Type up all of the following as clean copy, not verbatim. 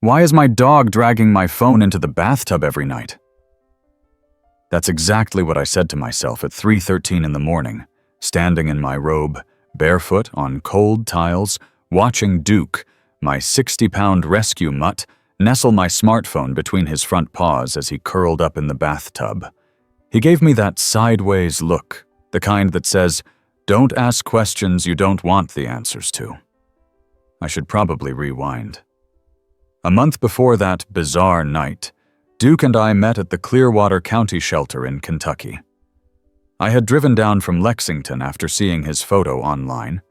Why is my dog dragging my phone into the bathtub every night? That's exactly what I said to myself at 3:13 in the morning, standing in my robe, barefoot on cold tiles, watching Duke, my 60-pound rescue mutt, nestle my smartphone between his front paws as he curled up in the bathtub. He gave me that sideways look, the kind that says, "Don't ask questions you don't want the answers to." I should probably rewind. A month before that bizarre night, Duke and I met at the Clearwater County shelter in Kentucky. I had driven down from Lexington after seeing his photo online,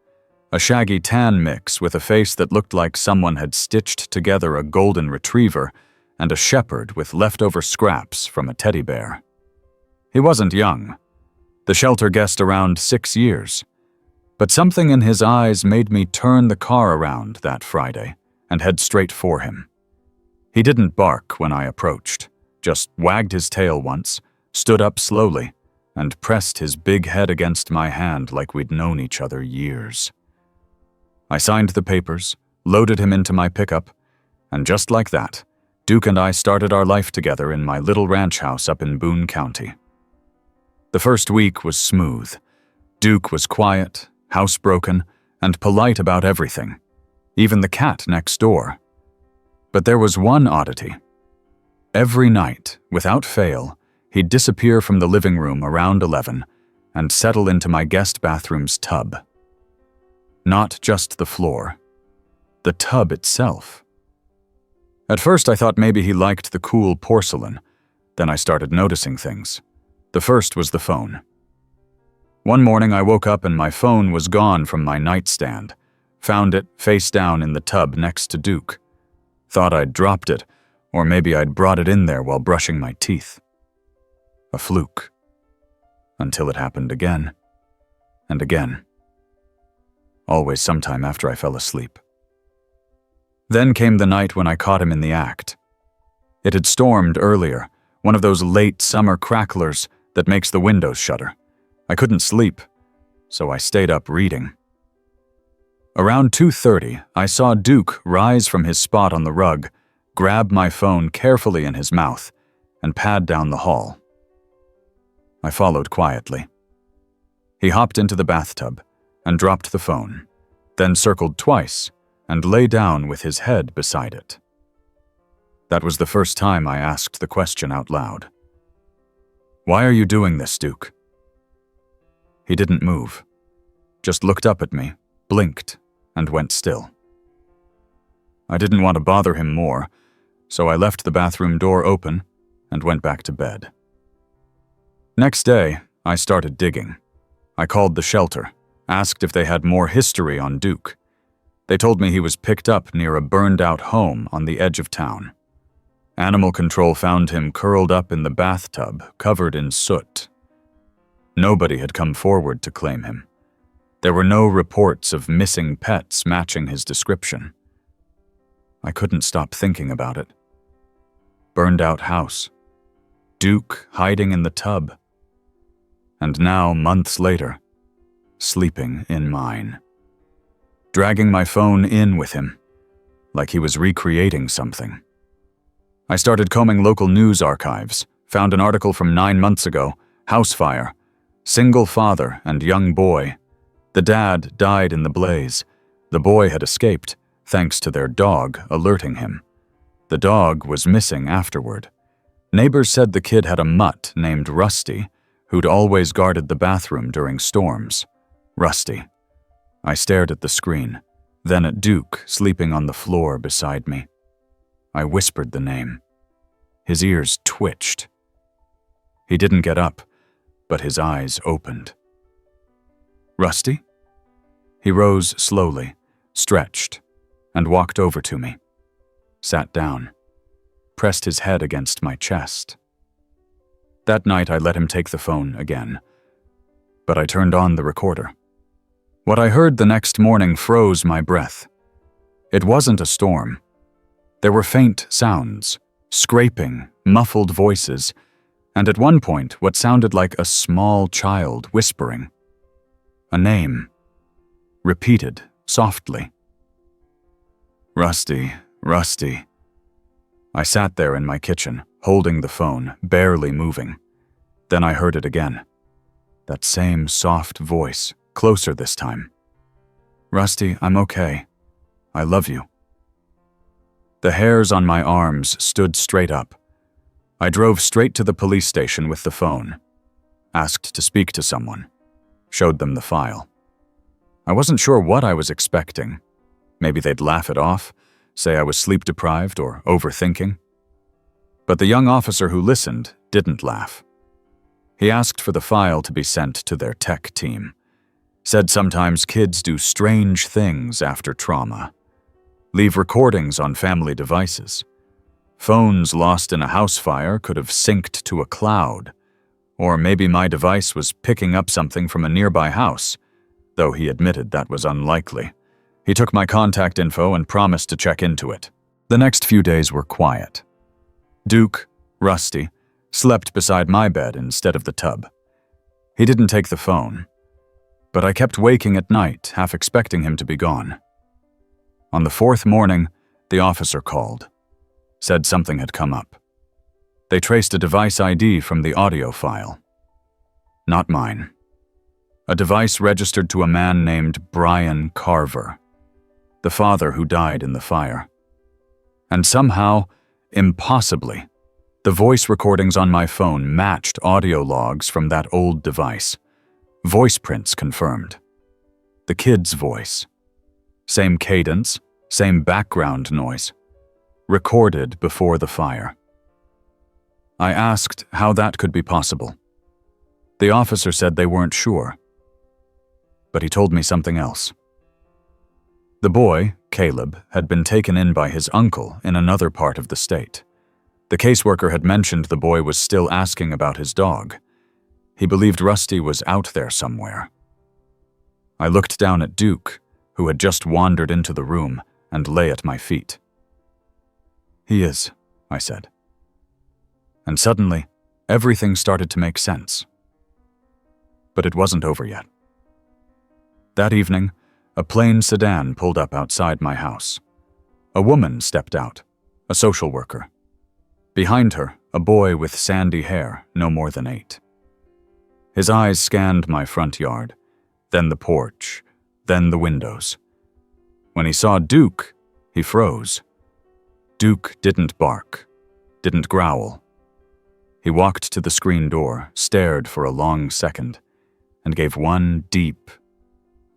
a shaggy tan mix with a face that looked like someone had stitched together a golden retriever and a shepherd with leftover scraps from a teddy bear. He wasn't young. The shelter guessed around 6 years. But something in his eyes made me turn the car around that Friday and head straight for him. He didn't bark when I approached, just wagged his tail once, stood up slowly, and pressed his big head against my hand like we'd known each other years. I signed the papers, loaded him into my pickup, and just like that, Duke and I started our life together in my little ranch house up in Boone County. The first week was smooth. Duke was quiet, housebroken, and polite about everything, even the cat next door. But there was one oddity. Every night, without fail, he'd disappear from the living room around 11 and settle into my guest bathroom's tub. Not just the floor, the tub itself. At first I thought maybe he liked the cool porcelain, then I started noticing things. The first was the phone. One morning I woke up and my phone was gone from my nightstand, found it face down in the tub next to Duke. Thought I'd dropped it, or maybe I'd brought it in there while brushing my teeth. A fluke. Until it happened again, and again. Always sometime after I fell asleep. Then came the night when I caught him in the act. It had stormed earlier, one of those late summer cracklers that makes the windows shudder. I couldn't sleep, so I stayed up reading. Around 2:30, I saw Duke rise from his spot on the rug, grab my phone carefully in his mouth, and pad down the hall. I followed quietly. He hopped into the bathtub and dropped the phone, then circled twice and lay down with his head beside it. That was the first time I asked the question out loud. "Why are you doing this, Duke?" He didn't move, just looked up at me, blinked, and went still. I didn't want to bother him more, so I left the bathroom door open and went back to bed. Next day, I started digging. I called the shelter, asked if they had more history on Duke. They told me he was picked up near a burned-out home on the edge of town. Animal control found him curled up in the bathtub, covered in soot. Nobody had come forward to claim him. There were no reports of missing pets matching his description. I couldn't stop thinking about it. Burned-out house. Duke hiding in the tub. And now, months later, sleeping in mine. Dragging my phone in with him, like he was recreating something. I started combing local news archives, found an article from 9 months ago, house fire, single father and young boy. The dad died in the blaze. The boy had escaped, thanks to their dog alerting him. The dog was missing afterward. Neighbors said the kid had a mutt named Rusty, who'd always guarded the bathroom during storms. Rusty. I stared at the screen, then at Duke sleeping on the floor beside me. I whispered the name. His ears twitched. He didn't get up, but his eyes opened. "Rusty?" He rose slowly, stretched, and walked over to me. Sat down, pressed his head against my chest. That night I let him take the phone again, but I turned on the recorder. What I heard the next morning froze my breath. It wasn't a storm. There were faint sounds, scraping, muffled voices, and at one point what sounded like a small child whispering. A name, repeated softly. "Rusty, Rusty," I sat there in my kitchen, holding the phone, barely moving. Then I heard it again. That same soft voice, closer this time. "Rusty, I'm okay. I love you." The hairs on my arms stood straight up. I drove straight to the police station with the phone, asked to speak to someone, showed them the file. I wasn't sure what I was expecting. Maybe they'd laugh it off, say I was sleep-deprived or overthinking. But the young officer who listened didn't laugh. He asked for the file to be sent to their tech team. Said sometimes kids do strange things after trauma. Leave recordings on family devices. Phones lost in a house fire could have synced to a cloud. Or maybe my device was picking up something from a nearby house, though he admitted that was unlikely. He took my contact info and promised to check into it. The next few days were quiet. Duke, Rusty, slept beside my bed instead of the tub. He didn't take the phone, but I kept waking at night, half expecting him to be gone. On the fourth morning, the officer called. Said something had come up. They traced a device ID from the audio file. Not mine. A device registered to a man named Brian Carver, the father who died in the fire. And somehow, impossibly, the voice recordings on my phone matched audio logs from that old device. Voice prints confirmed. The kid's voice. Same cadence, same background noise. Recorded before the fire. I asked how that could be possible. The officer said they weren't sure. But he told me something else. The boy, Caleb, had been taken in by his uncle in another part of the state. The caseworker had mentioned the boy was still asking about his dog. He believed Rusty was out there somewhere. I looked down at Duke, who had just wandered into the room and lay at my feet. "He is," I said. And suddenly, everything started to make sense. But it wasn't over yet. That evening, a plain sedan pulled up outside my house. A woman stepped out, a social worker. Behind her, a boy with sandy hair, no more than 8. His eyes scanned my front yard, then the porch, then the windows. When he saw Duke, he froze. Duke didn't bark, didn't growl. He walked to the screen door, stared for a long second, and gave one deep,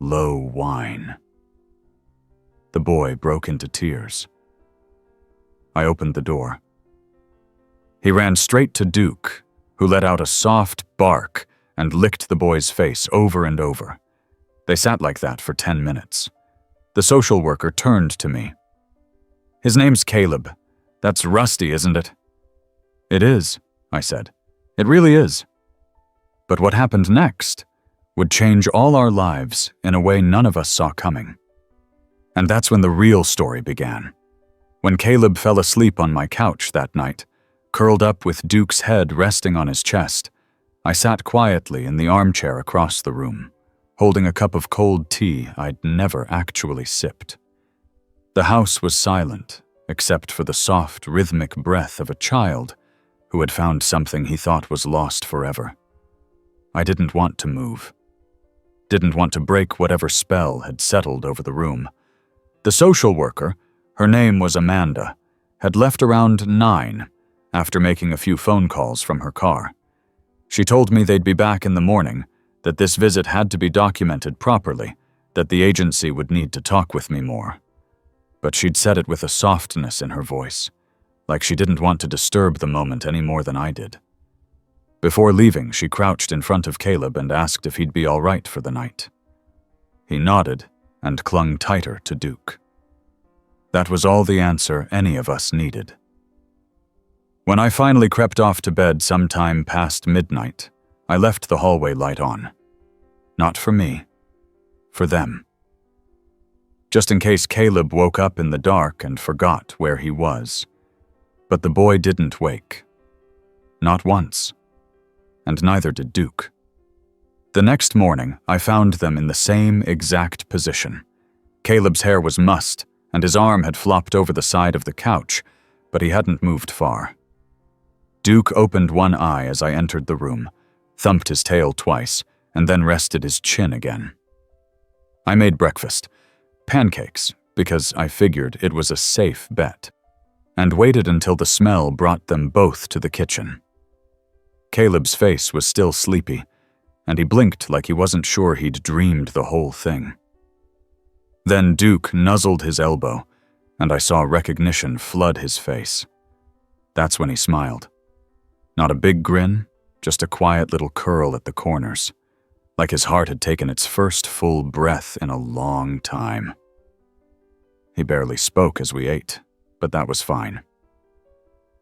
low whine. The boy broke into tears. I opened the door. He ran straight to Duke, who let out a soft bark and licked the boy's face over and over. They sat like that for 10 minutes. The social worker turned to me. "His name's Caleb. That's Rusty, isn't it?" "It is," I said. "It really is." But what happened next would change all our lives in a way none of us saw coming. And that's when the real story began. When Caleb fell asleep on my couch that night, curled up with Duke's head resting on his chest, I sat quietly in the armchair across the room, holding a cup of cold tea I'd never actually sipped. The house was silent, except for the soft, rhythmic breath of a child who had found something he thought was lost forever. I didn't want to move. Didn't want to break whatever spell had settled over the room. The social worker, her name was Amanda, had left around 9 after making a few phone calls from her car. She told me they'd be back in the morning, that this visit had to be documented properly, that the agency would need to talk with me more. But she'd said it with a softness in her voice, like she didn't want to disturb the moment any more than I did. Before leaving, she crouched in front of Caleb and asked if he'd be all right for the night. He nodded and clung tighter to Duke. That was all the answer any of us needed. When I finally crept off to bed sometime past midnight, I left the hallway light on. Not for me, for them. Just in case Caleb woke up in the dark and forgot where he was. But the boy didn't wake. Not once. And neither did Duke. The next morning, I found them in the same exact position. Caleb's hair was mussed, and his arm had flopped over the side of the couch, but he hadn't moved far. Duke opened one eye as I entered the room, thumped his tail twice, and then rested his chin again. I made breakfast, pancakes, because I figured it was a safe bet, and waited until the smell brought them both to the kitchen. Caleb's face was still sleepy, and he blinked like he wasn't sure he'd dreamed the whole thing. Then Duke nuzzled his elbow, and I saw recognition flood his face. That's when he smiled. Not a big grin, just a quiet little curl at the corners, like his heart had taken its first full breath in a long time. He barely spoke as we ate, but that was fine.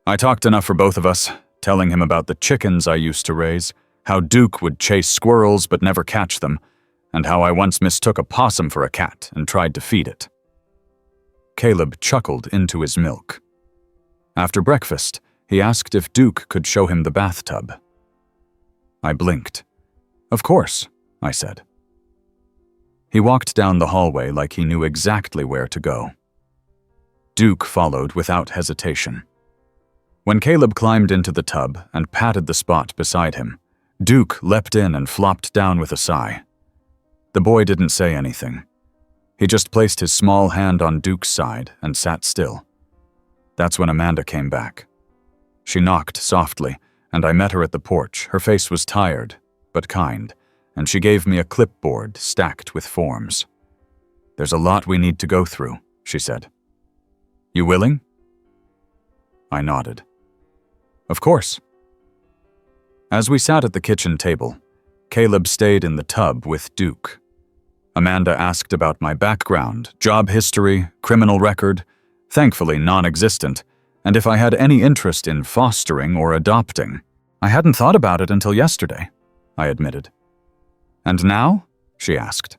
I talked enough for both of us, telling him about the chickens I used to raise, how Duke would chase squirrels but never catch them, and how I once mistook a possum for a cat and tried to feed it. Caleb chuckled into his milk. After breakfast, he asked if Duke could show him the bathtub. I blinked. "Of course," I said. He walked down the hallway like he knew exactly where to go. Duke followed without hesitation. When Caleb climbed into the tub and patted the spot beside him, Duke leapt in and flopped down with a sigh. The boy didn't say anything. He just placed his small hand on Duke's side and sat still. That's when Amanda came back. She knocked softly, and I met her at the porch. Her face was tired, but kind, and she gave me a clipboard stacked with forms. "There's a lot we need to go through," she said. "You willing?" I nodded. "Of course." As we sat at the kitchen table, Caleb stayed in the tub with Duke. Amanda asked about my background, job history, criminal record, thankfully non-existent, and if I had any interest in fostering or adopting. "I hadn't thought about it until yesterday," I admitted. "And now?" she asked.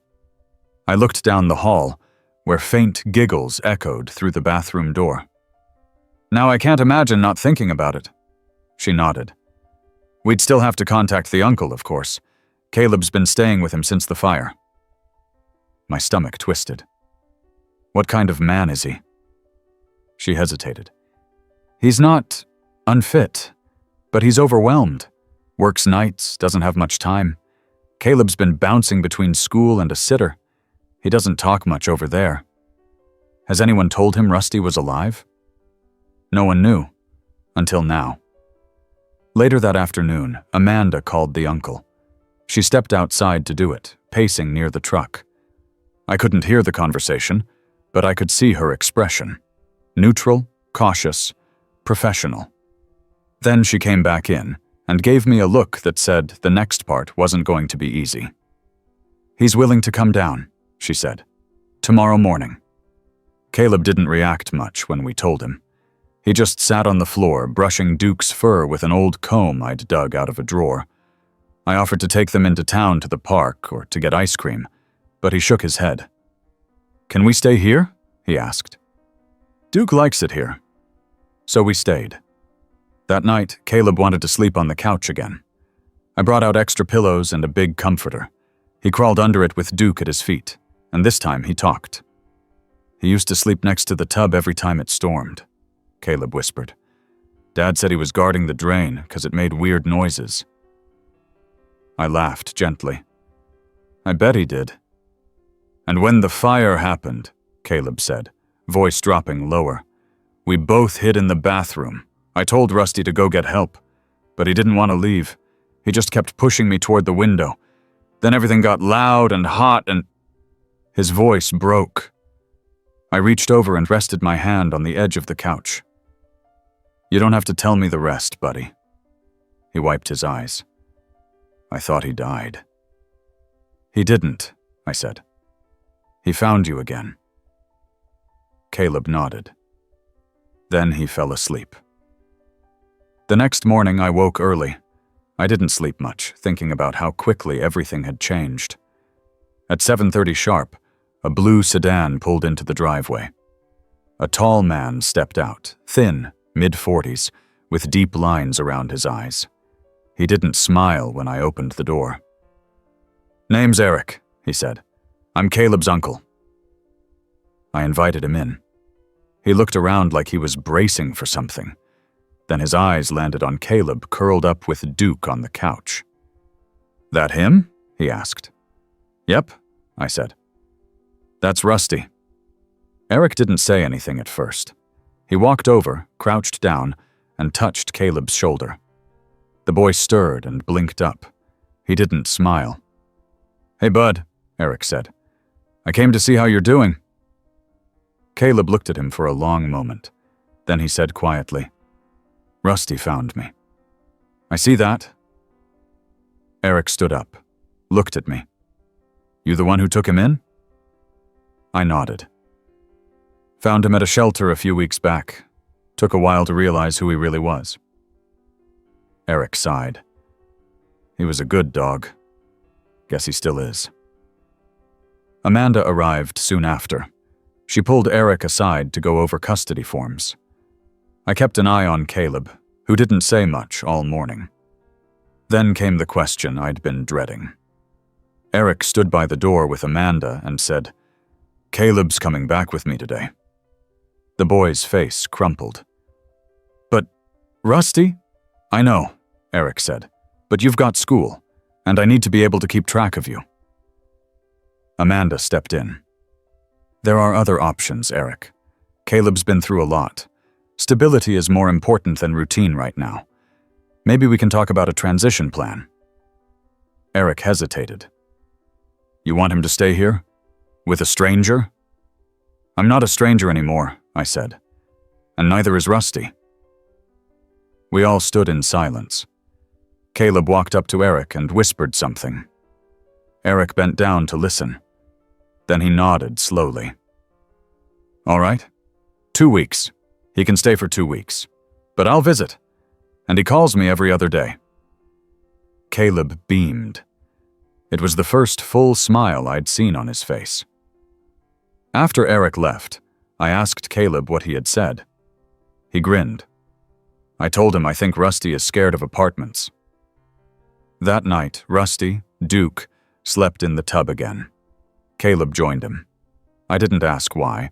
I looked down the hall, where faint giggles echoed through the bathroom door. "Now I can't imagine not thinking about it." She nodded. "We'd still have to contact the uncle, of course. Caleb's been staying with him since the fire." My stomach twisted. "What kind of man is he?" She hesitated. "He's not unfit, but he's overwhelmed. Works nights, doesn't have much time. Caleb's been bouncing between school and a sitter. He doesn't talk much over there. Has anyone told him Rusty was alive?" No one knew, until now. Later that afternoon, Amanda called the uncle. She stepped outside to do it, pacing near the truck. I couldn't hear the conversation, but I could see her expression. Neutral, cautious, professional. Then she came back in and gave me a look that said the next part wasn't going to be easy. "He's willing to come down," she said. "Tomorrow morning." Caleb didn't react much when we told him. He just sat on the floor, brushing Duke's fur with an old comb I'd dug out of a drawer. I offered to take them into town to the park or to get ice cream, but he shook his head. "Can we stay here?" he asked. "Duke likes it here." So we stayed. That night, Caleb wanted to sleep on the couch again. I brought out extra pillows and a big comforter. He crawled under it with Duke at his feet, and this time he talked. "He used to sleep next to the tub every time it stormed," Caleb whispered. "Dad said he was guarding the drain because it made weird noises." I laughed gently. "I bet he did." "And when the fire happened," Caleb said, voice dropping lower, "we both hid in the bathroom. I told Rusty to go get help, but he didn't want to leave. He just kept pushing me toward the window. Then everything got loud and hot and—" His voice broke. I reached over and rested my hand on the edge of the couch. "You don't have to tell me the rest, buddy." He wiped his eyes. "I thought he died." "He didn't," I said. "He found you again." Caleb nodded. Then he fell asleep. The next morning I woke early. I didn't sleep much, thinking about how quickly everything had changed. At 7:30 sharp, a blue sedan pulled into the driveway. A tall man stepped out, thin, mid-40s, with deep lines around his eyes. He didn't smile when I opened the door. "Name's Eric," he said. "I'm Caleb's uncle." I invited him in. He looked around like he was bracing for something. Then his eyes landed on Caleb curled up with Duke on the couch. "That him?" he asked. "Yep," I said. "That's Rusty." Eric didn't say anything at first. He walked over, crouched down, and touched Caleb's shoulder. The boy stirred and blinked up. He didn't smile. "Hey, bud," Eric said. "I came to see how you're doing." Caleb looked at him for a long moment. Then he said quietly, "Rusty found me." "I see that." Eric stood up, looked at me. "You the one who took him in?" I nodded. "Found him at a shelter a few weeks back. Took a while to realize who he really was." Eric sighed. "He was a good dog. Guess he still is." Amanda arrived soon after. She pulled Eric aside to go over custody forms. I kept an eye on Caleb, who didn't say much all morning. Then came the question I'd been dreading. Eric stood by the door with Amanda and said, "Caleb's coming back with me today." The boy's face crumpled. "But, Rusty?" "I know," Eric said, "but you've got school, and I need to be able to keep track of you." Amanda stepped in. "There are other options, Eric. Caleb's been through a lot. Stability is more important than routine right now. Maybe we can talk about a transition plan." Eric hesitated. "You want him to stay here? With a stranger?" "I'm not a stranger anymore," I said. "And neither is Rusty." We all stood in silence. Caleb walked up to Eric and whispered something. Eric bent down to listen. Then he nodded slowly. "All right. 2 weeks. He can stay for 2 weeks. But I'll visit. And he calls me every other day." Caleb beamed. It was the first full smile I'd seen on his face. After Eric left, I asked Caleb what he had said. He grinned. I told him I think Rusty is scared of apartments. That night, Rusty, Duke, slept in the tub again. Caleb joined him. I didn't ask why.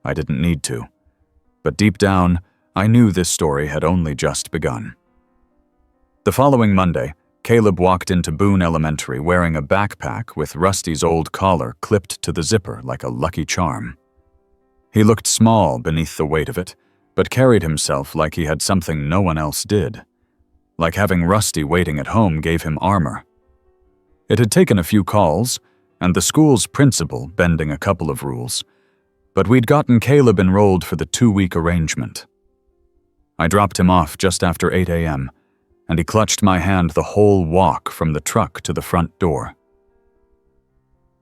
I didn't need to. But deep down, I knew this story had only just begun. The following Monday, Caleb walked into Boone Elementary wearing a backpack with Rusty's old collar clipped to the zipper like a lucky charm. He looked small beneath the weight of it, but carried himself like he had something no one else did. Like having Rusty waiting at home gave him armor. It had taken a few calls, and the school's principal bending a couple of rules, but we'd gotten Caleb enrolled for the 2-week arrangement. I dropped him off just after 8 a.m., and he clutched my hand the whole walk from the truck to the front door.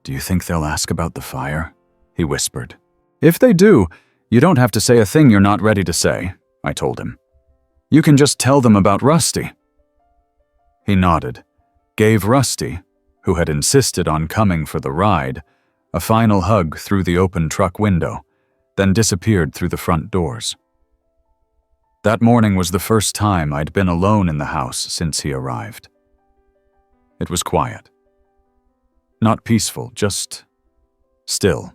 "Do you think they'll ask about the fire?" he whispered. "If they do, you don't have to say a thing you're not ready to say," I told him. "You can just tell them about Rusty." He nodded, gave Rusty, who had insisted on coming for the ride, a final hug through the open truck window, then disappeared through the front doors. That morning was the first time I'd been alone in the house since he arrived. It was quiet. Not peaceful, just still.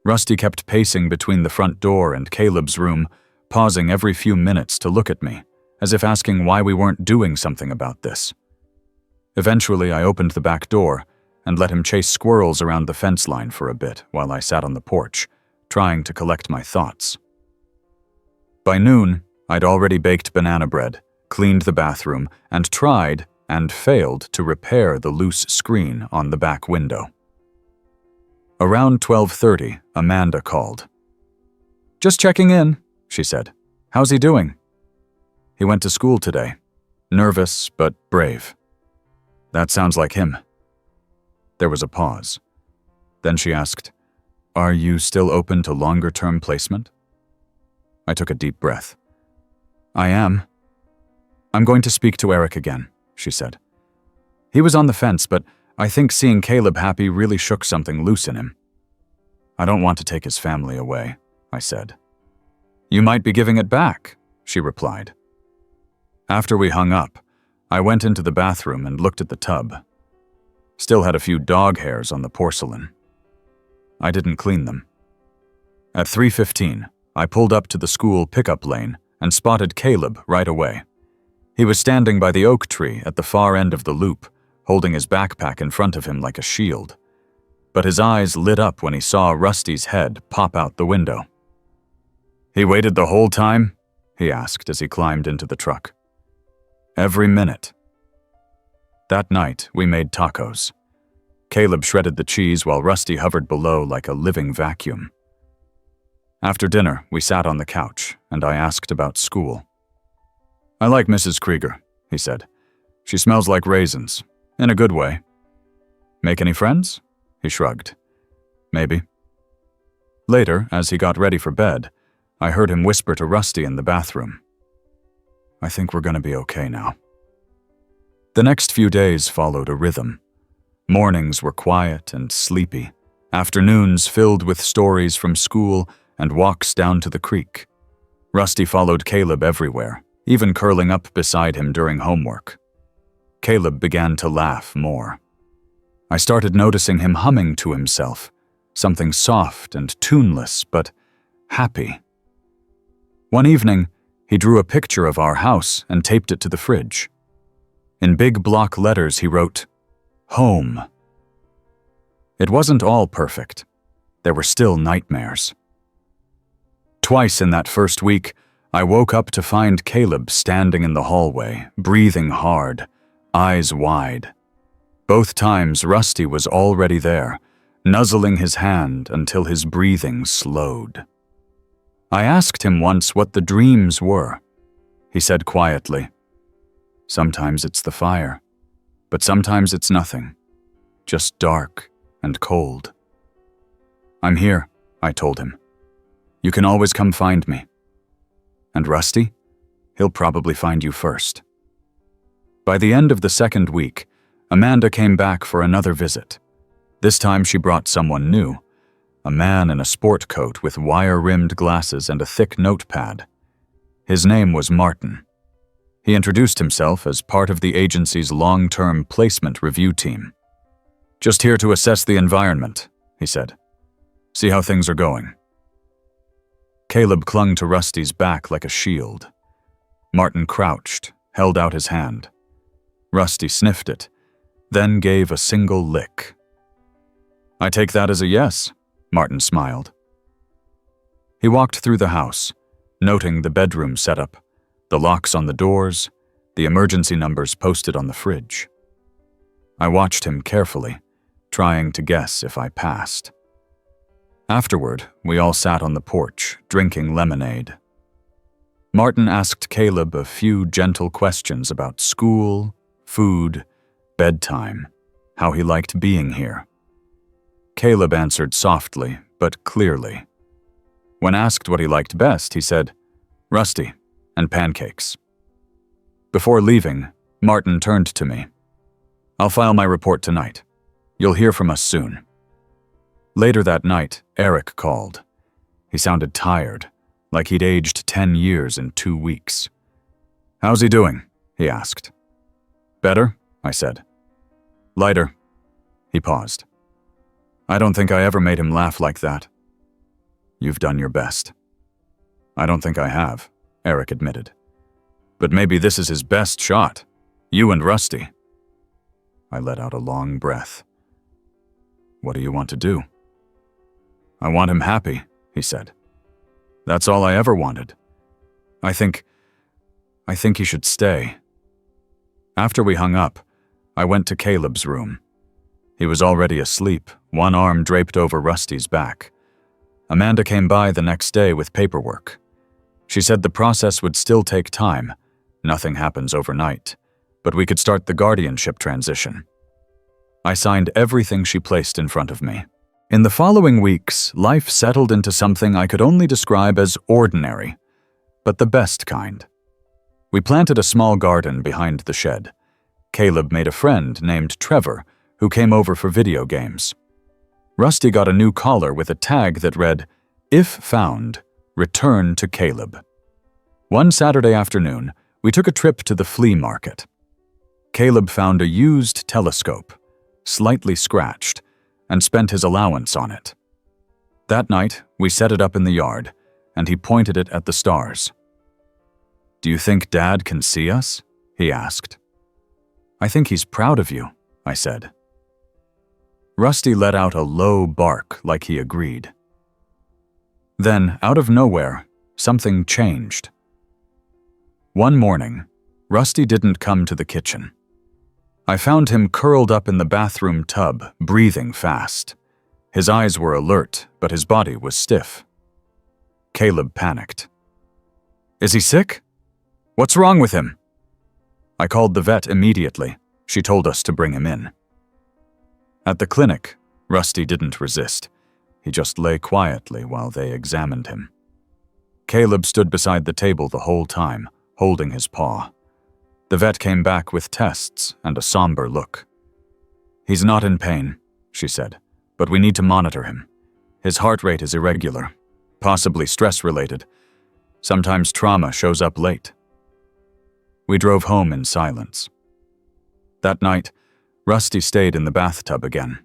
Rusty kept pacing between the front door and Caleb's room, pausing every few minutes to look at me, as if asking why we weren't doing something about this. Eventually, I opened the back door and let him chase squirrels around the fence line for a bit while I sat on the porch, trying to collect my thoughts. By noon, I'd already baked banana bread, cleaned the bathroom, and tried and failed to repair the loose screen on the back window. Around 12:30, Amanda called. "Just checking in," she said. "How's he doing?" "He went to school today. Nervous, but brave." "That sounds like him." There was a pause. Then she asked, "Are you still open to longer-term placement?" I took a deep breath. "I am." "I'm going to speak to Eric again," she said. "He was on the fence, but I think seeing Caleb happy really shook something loose in him." "I don't want to take his family away," I said. "You might be giving it back," she replied. After we hung up, I went into the bathroom and looked at the tub. Still had a few dog hairs on the porcelain. I didn't clean them. At 3:15, I pulled up to the school pickup lane and spotted Caleb right away. He was standing by the oak tree at the far end of the loop, holding his backpack in front of him like a shield. But his eyes lit up when he saw Rusty's head pop out the window. "He waited the whole time?" he asked as he climbed into the truck. "Every minute." That night, we made tacos. Caleb shredded the cheese while Rusty hovered below like a living vacuum. After dinner, we sat on the couch, and I asked about school. "I like Mrs. Krieger," he said. "She smells like raisins, in a good way." "Make any friends?" He shrugged. "Maybe." Later, as he got ready for bed, I heard him whisper to Rusty in the bathroom. "I think we're going to be okay now." The next few days followed a rhythm. Mornings were quiet and sleepy, afternoons filled with stories from school and walks down to the creek. Rusty followed Caleb everywhere, even curling up beside him during homework. Caleb began to laugh more. I started noticing him humming to himself, something soft and tuneless, but happy. One evening, he drew a picture of our house and taped it to the fridge. In big block letters, he wrote, "Home." It wasn't all perfect. There were still nightmares. Twice in that first week, I woke up to find Caleb standing in the hallway, breathing hard, eyes wide. Both times, Rusty was already there, nuzzling his hand until his breathing slowed. I asked him once what the dreams were. He said quietly, "Sometimes it's the fire, but sometimes it's nothing, just dark and cold." "I'm here," I told him. "You can always come find me." "And Rusty? He'll probably find you first." By the end of the second week, Amanda came back for another visit. This time she brought someone new, a man in a sport coat with wire-rimmed glasses and a thick notepad. His name was Martin. He introduced himself as part of the agency's long-term placement review team. "Just here to assess the environment," he said. "See how things are going." Caleb clung to Rusty's back like a shield. Martin crouched, held out his hand. Rusty sniffed it, then gave a single lick. "I take that as a yes," Martin smiled. He walked through the house, noting the bedroom setup, the locks on the doors, the emergency numbers posted on the fridge. I watched him carefully, trying to guess if I passed. Afterward, we all sat on the porch, drinking lemonade. Martin asked Caleb a few gentle questions about school, food, bedtime, how he liked being here. Caleb answered softly, but clearly. When asked what he liked best, he said, "Rusty, and pancakes." Before leaving, Martin turned to me. "I'll file my report tonight. You'll hear from us soon." Later that night, Eric called. He sounded tired, like he'd aged 10 years in 2 weeks. "How's he doing?" he asked. "Better?" I said. "Lighter." He paused. "I don't think I ever made him laugh like that." "You've done your best." "I don't think I have," Eric admitted. "But maybe this is his best shot. You and Rusty." I let out a long breath. "What do you want to do?" "I want him happy," he said. "That's all I ever wanted. I think he should stay." After we hung up, I went to Caleb's room. He was already asleep, one arm draped over Rusty's back. Amanda came by the next day with paperwork. She said the process would still take time. Nothing happens overnight, but we could start the guardianship transition. I signed everything she placed in front of me. In the following weeks, life settled into something I could only describe as ordinary, but the best kind. We planted a small garden behind the shed. Caleb made a friend named Trevor, who came over for video games. Rusty got a new collar with a tag that read, "If found, return to Caleb." One Saturday afternoon, we took a trip to the flea market. Caleb found a used telescope, slightly scratched, and spent his allowance on it. That night, we set it up in the yard, and he pointed it at the stars. "Do you think Dad can see us?" he asked. "I think he's proud of you," I said. Rusty let out a low bark like he agreed. Then, out of nowhere, something changed. One morning, Rusty didn't come to the kitchen. I found him curled up in the bathroom tub, breathing fast. His eyes were alert, but his body was stiff. Caleb panicked. "Is he sick? What's wrong with him?" I called the vet immediately. She told us to bring him in. At the clinic, Rusty didn't resist. He just lay quietly while they examined him. Caleb stood beside the table the whole time, holding his paw. The vet came back with tests and a somber look. "He's not in pain," she said, "but we need to monitor him. His heart rate is irregular, possibly stress-related. Sometimes trauma shows up late." We drove home in silence. That night, Rusty stayed in the bathtub again.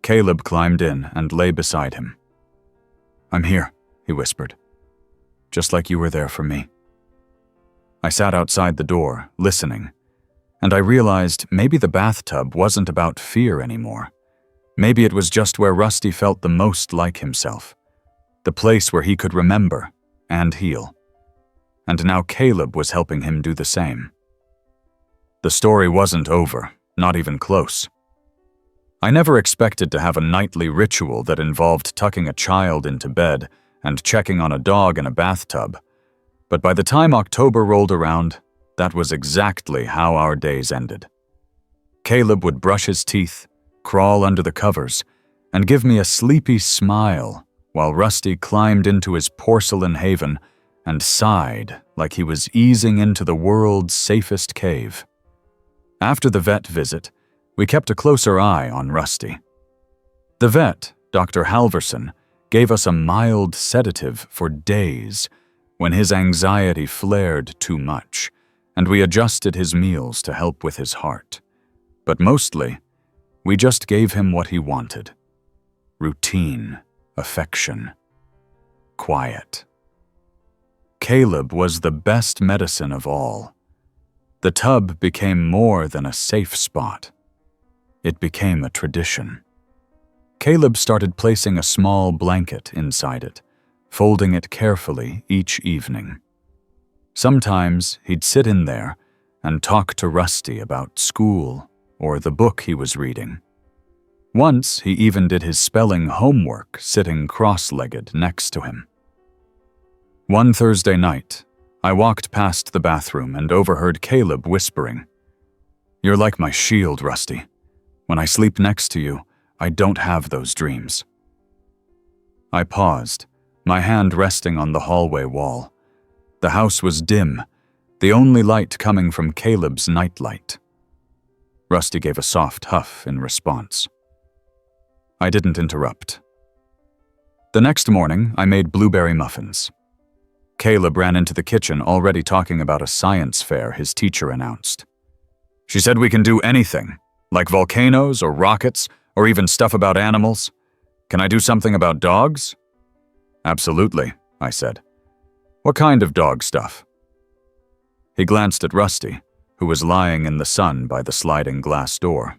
Caleb climbed in and lay beside him. "I'm here," he whispered. "Just like you were there for me." I sat outside the door, listening, and I realized maybe the bathtub wasn't about fear anymore. Maybe it was just where Rusty felt the most like himself, the place where he could remember and heal. And now Caleb was helping him do the same. The story wasn't over, not even close. I never expected to have a nightly ritual that involved tucking a child into bed and checking on a dog in a bathtub. But by the time October rolled around, that was exactly how our days ended. Caleb would brush his teeth, crawl under the covers, and give me a sleepy smile while Rusty climbed into his porcelain haven and sighed like he was easing into the world's safest cave. After the vet visit, we kept a closer eye on Rusty. The vet, Dr. Halverson, gave us a mild sedative for days when his anxiety flared too much, and we adjusted his meals to help with his heart. But mostly, we just gave him what he wanted: routine, affection, quiet. Caleb was the best medicine of all. The tub became more than a safe spot. It became a tradition. Caleb started placing a small blanket inside it, folding it carefully each evening. Sometimes he'd sit in there and talk to Rusty about school or the book he was reading. Once he even did his spelling homework sitting cross-legged next to him. One Thursday night, I walked past the bathroom and overheard Caleb whispering, "You're like my shield, Rusty. When I sleep next to you, I don't have those dreams." I paused, my hand resting on the hallway wall. The house was dim, the only light coming from Caleb's nightlight. Rusty gave a soft huff in response. I didn't interrupt. The next morning, I made blueberry muffins. Caleb ran into the kitchen already talking about a science fair his teacher announced. "She said we can do anything, like volcanoes or rockets or even stuff about animals. Can I do something about dogs?" "Absolutely," I said. "What kind of dog stuff?" He glanced at Rusty, who was lying in the sun by the sliding glass door.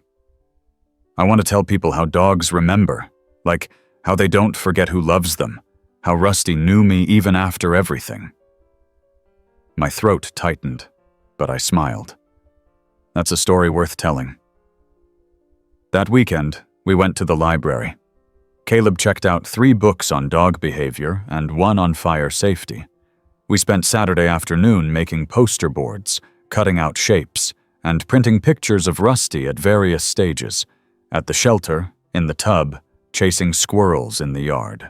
"I want to tell people how dogs remember, like how they don't forget who loves them, how Rusty knew me even after everything." My throat tightened, but I smiled. That's a story worth telling. That weekend, we went to the library. Caleb checked out 3 books on dog behavior and 1 on fire safety. We spent Saturday afternoon making poster boards, cutting out shapes, and printing pictures of Rusty at various stages, at the shelter, in the tub, chasing squirrels in the yard.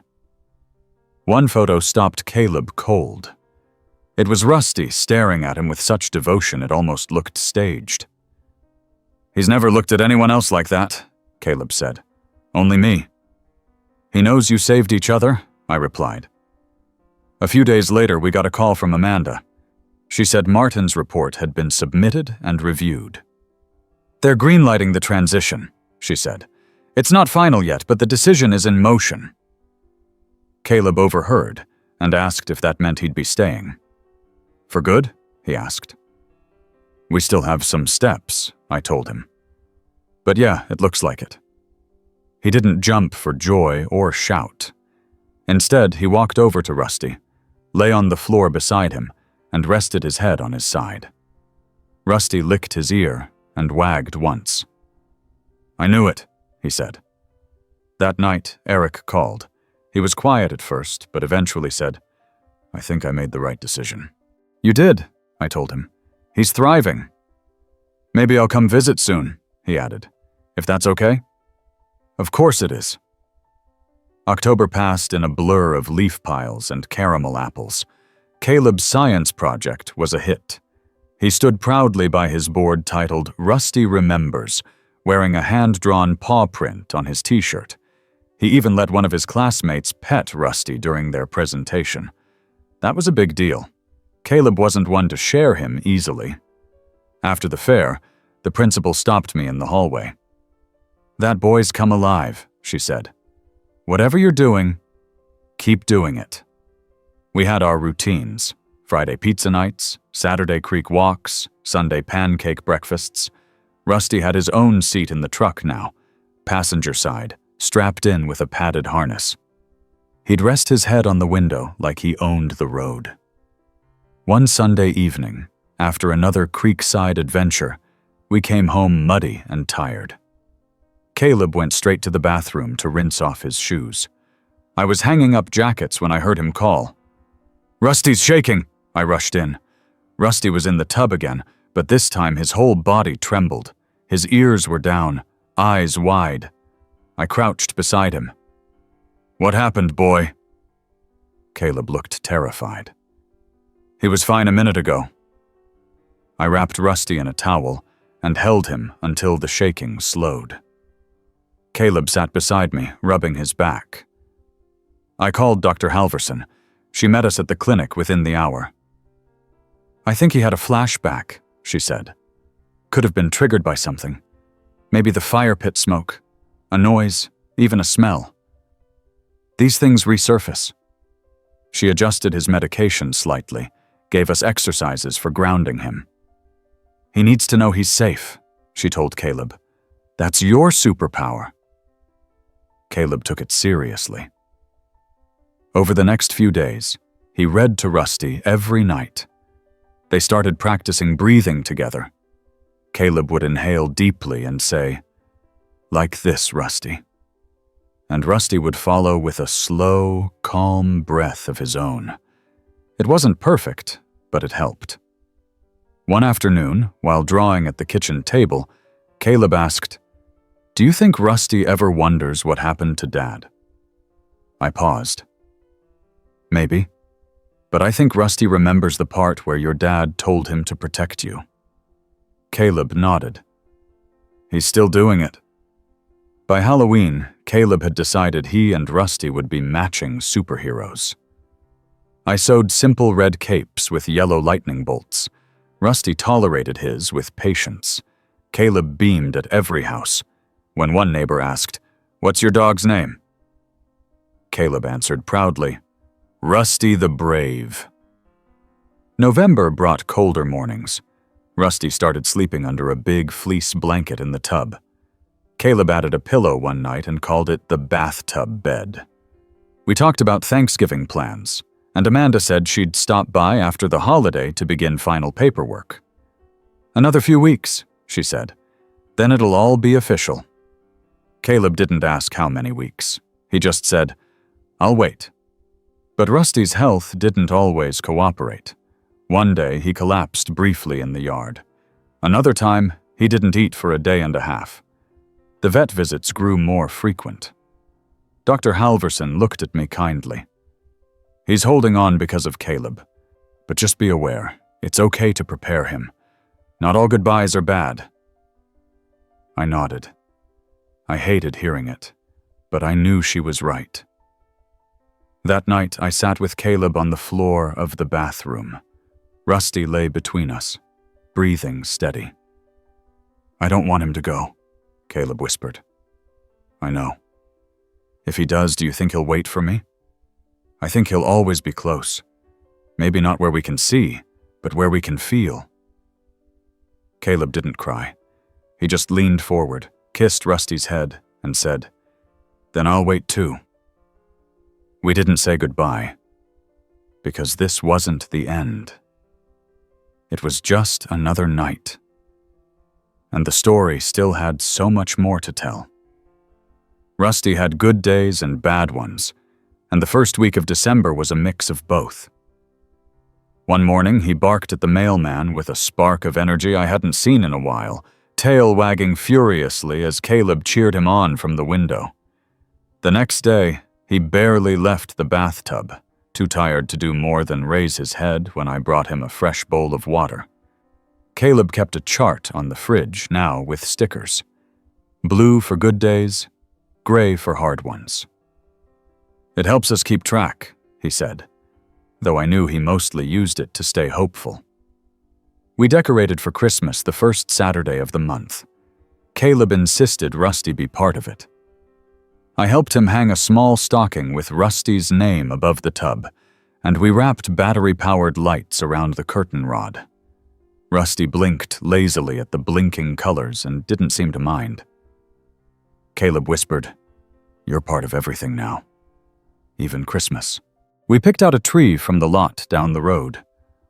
One photo stopped Caleb cold. It was Rusty staring at him with such devotion it almost looked staged. "He's never looked at anyone else like that," Caleb said. "Only me." "He knows you saved each other," I replied. A few days later, we got a call from Amanda. She said Martin's report had been submitted and reviewed. "They're greenlighting the transition," she said. "It's not final yet, but the decision is in motion." Caleb overheard and asked if that meant he'd be staying. For good? He asked. We still have some steps, I told him. But yeah, it looks like it. He didn't jump for joy or shout. Instead, he walked over to Rusty, lay on the floor beside him, and rested his head on his side. Rusty licked his ear and wagged once. I knew it, he said. That night, Eric called. He was quiet at first, but eventually said, I think I made the right decision. You did, I told him. He's thriving. Maybe I'll come visit soon, he added. If that's okay? Of course it is. October passed in a blur of leaf piles and caramel apples. Caleb's science project was a hit. He stood proudly by his board titled Rusty Remembers, wearing a hand-drawn paw print on his t-shirt. He even let one of his classmates pet Rusty during their presentation. That was a big deal. Caleb wasn't one to share him easily. After the fair, the principal stopped me in the hallway. That boy's come alive, she said. Whatever you're doing, keep doing it. We had our routines: Friday pizza nights, Saturday creek walks, Sunday pancake breakfasts. Rusty had his own seat in the truck now, passenger side, strapped in with a padded harness. He'd rest his head on the window like he owned the road. One Sunday evening, after another creekside adventure, we came home muddy and tired. Caleb went straight to the bathroom to rinse off his shoes. I was hanging up jackets when I heard him call. Rusty's shaking, I rushed in. Rusty was in the tub again, but this time his whole body trembled. His ears were down, eyes wide. I crouched beside him. What happened, boy? Caleb looked terrified. He was fine a minute ago. I wrapped Rusty in a towel and held him until the shaking slowed. Caleb sat beside me, rubbing his back. I called Dr. Halverson. She met us at the clinic within the hour. I think he had a flashback, she said. Could have been triggered by something. Maybe the fire pit smoke, a noise, even a smell. These things resurface. She adjusted his medication slightly, gave us exercises for grounding him. He needs to know he's safe, she told Caleb. That's your superpower. Caleb took it seriously. Over the next few days, he read to Rusty every night. They started practicing breathing together. Caleb would inhale deeply and say, "Like this, Rusty." And Rusty would follow with a slow, calm breath of his own. It wasn't perfect, but it helped. One afternoon, while drawing at the kitchen table, Caleb asked, "Do you think Rusty ever wonders what happened to Dad?" I paused. Maybe, but I think Rusty remembers the part where your dad told him to protect you. Caleb nodded. He's still doing it. By Halloween, Caleb had decided he and Rusty would be matching superheroes. I sewed simple red capes with yellow lightning bolts. Rusty tolerated his with patience. Caleb beamed at every house. When one neighbor asked, "What's your dog's name?" Caleb answered proudly, "Rusty the Brave." November brought colder mornings. Rusty started sleeping under a big fleece blanket in the tub. Caleb added a pillow one night and called it the bathtub bed. We talked about Thanksgiving plans, and Amanda said she'd stop by after the holiday to begin final paperwork. "Another few weeks," she said. "Then it'll all be official." Caleb didn't ask how many weeks. He just said, "I'll wait." But Rusty's health didn't always cooperate. One day, he collapsed briefly in the yard. Another time, he didn't eat for a day and a half. The vet visits grew more frequent. Dr. Halverson looked at me kindly. "He's holding on because of Caleb. But just be aware, it's okay to prepare him. Not all goodbyes are bad." I nodded. I hated hearing it, but I knew she was right. That night, I sat with Caleb on the floor of the bathroom. Rusty lay between us, breathing steady. "I don't want him to go," Caleb whispered. "I know. If he does, do you think he'll wait for me?" I think he'll always be close. Maybe not where we can see, but where we can feel." Caleb didn't cry. He just leaned forward, kissed Rusty's head, and said, "Then I'll wait too." We didn't say goodbye, because this wasn't the end. It was just another night. And the story still had so much more to tell. Rusty had good days and bad ones, and the first week of December was a mix of both. One morning, he barked at the mailman with a spark of energy I hadn't seen in a while, tail wagging furiously as Caleb cheered him on from the window. The next day, he barely left the bathtub, too tired to do more than raise his head when I brought him a fresh bowl of water. Caleb kept a chart on the fridge, now with stickers. Blue for good days, gray for hard ones. "It helps us keep track," he said, though I knew he mostly used it to stay hopeful. We decorated for Christmas the first Saturday of the month. Caleb insisted Rusty be part of it. I helped him hang a small stocking with Rusty's name above the tub, and we wrapped battery-powered lights around the curtain rod. Rusty blinked lazily at the blinking colors and didn't seem to mind. Caleb whispered, "You're part of everything now. Even Christmas." We picked out a tree from the lot down the road,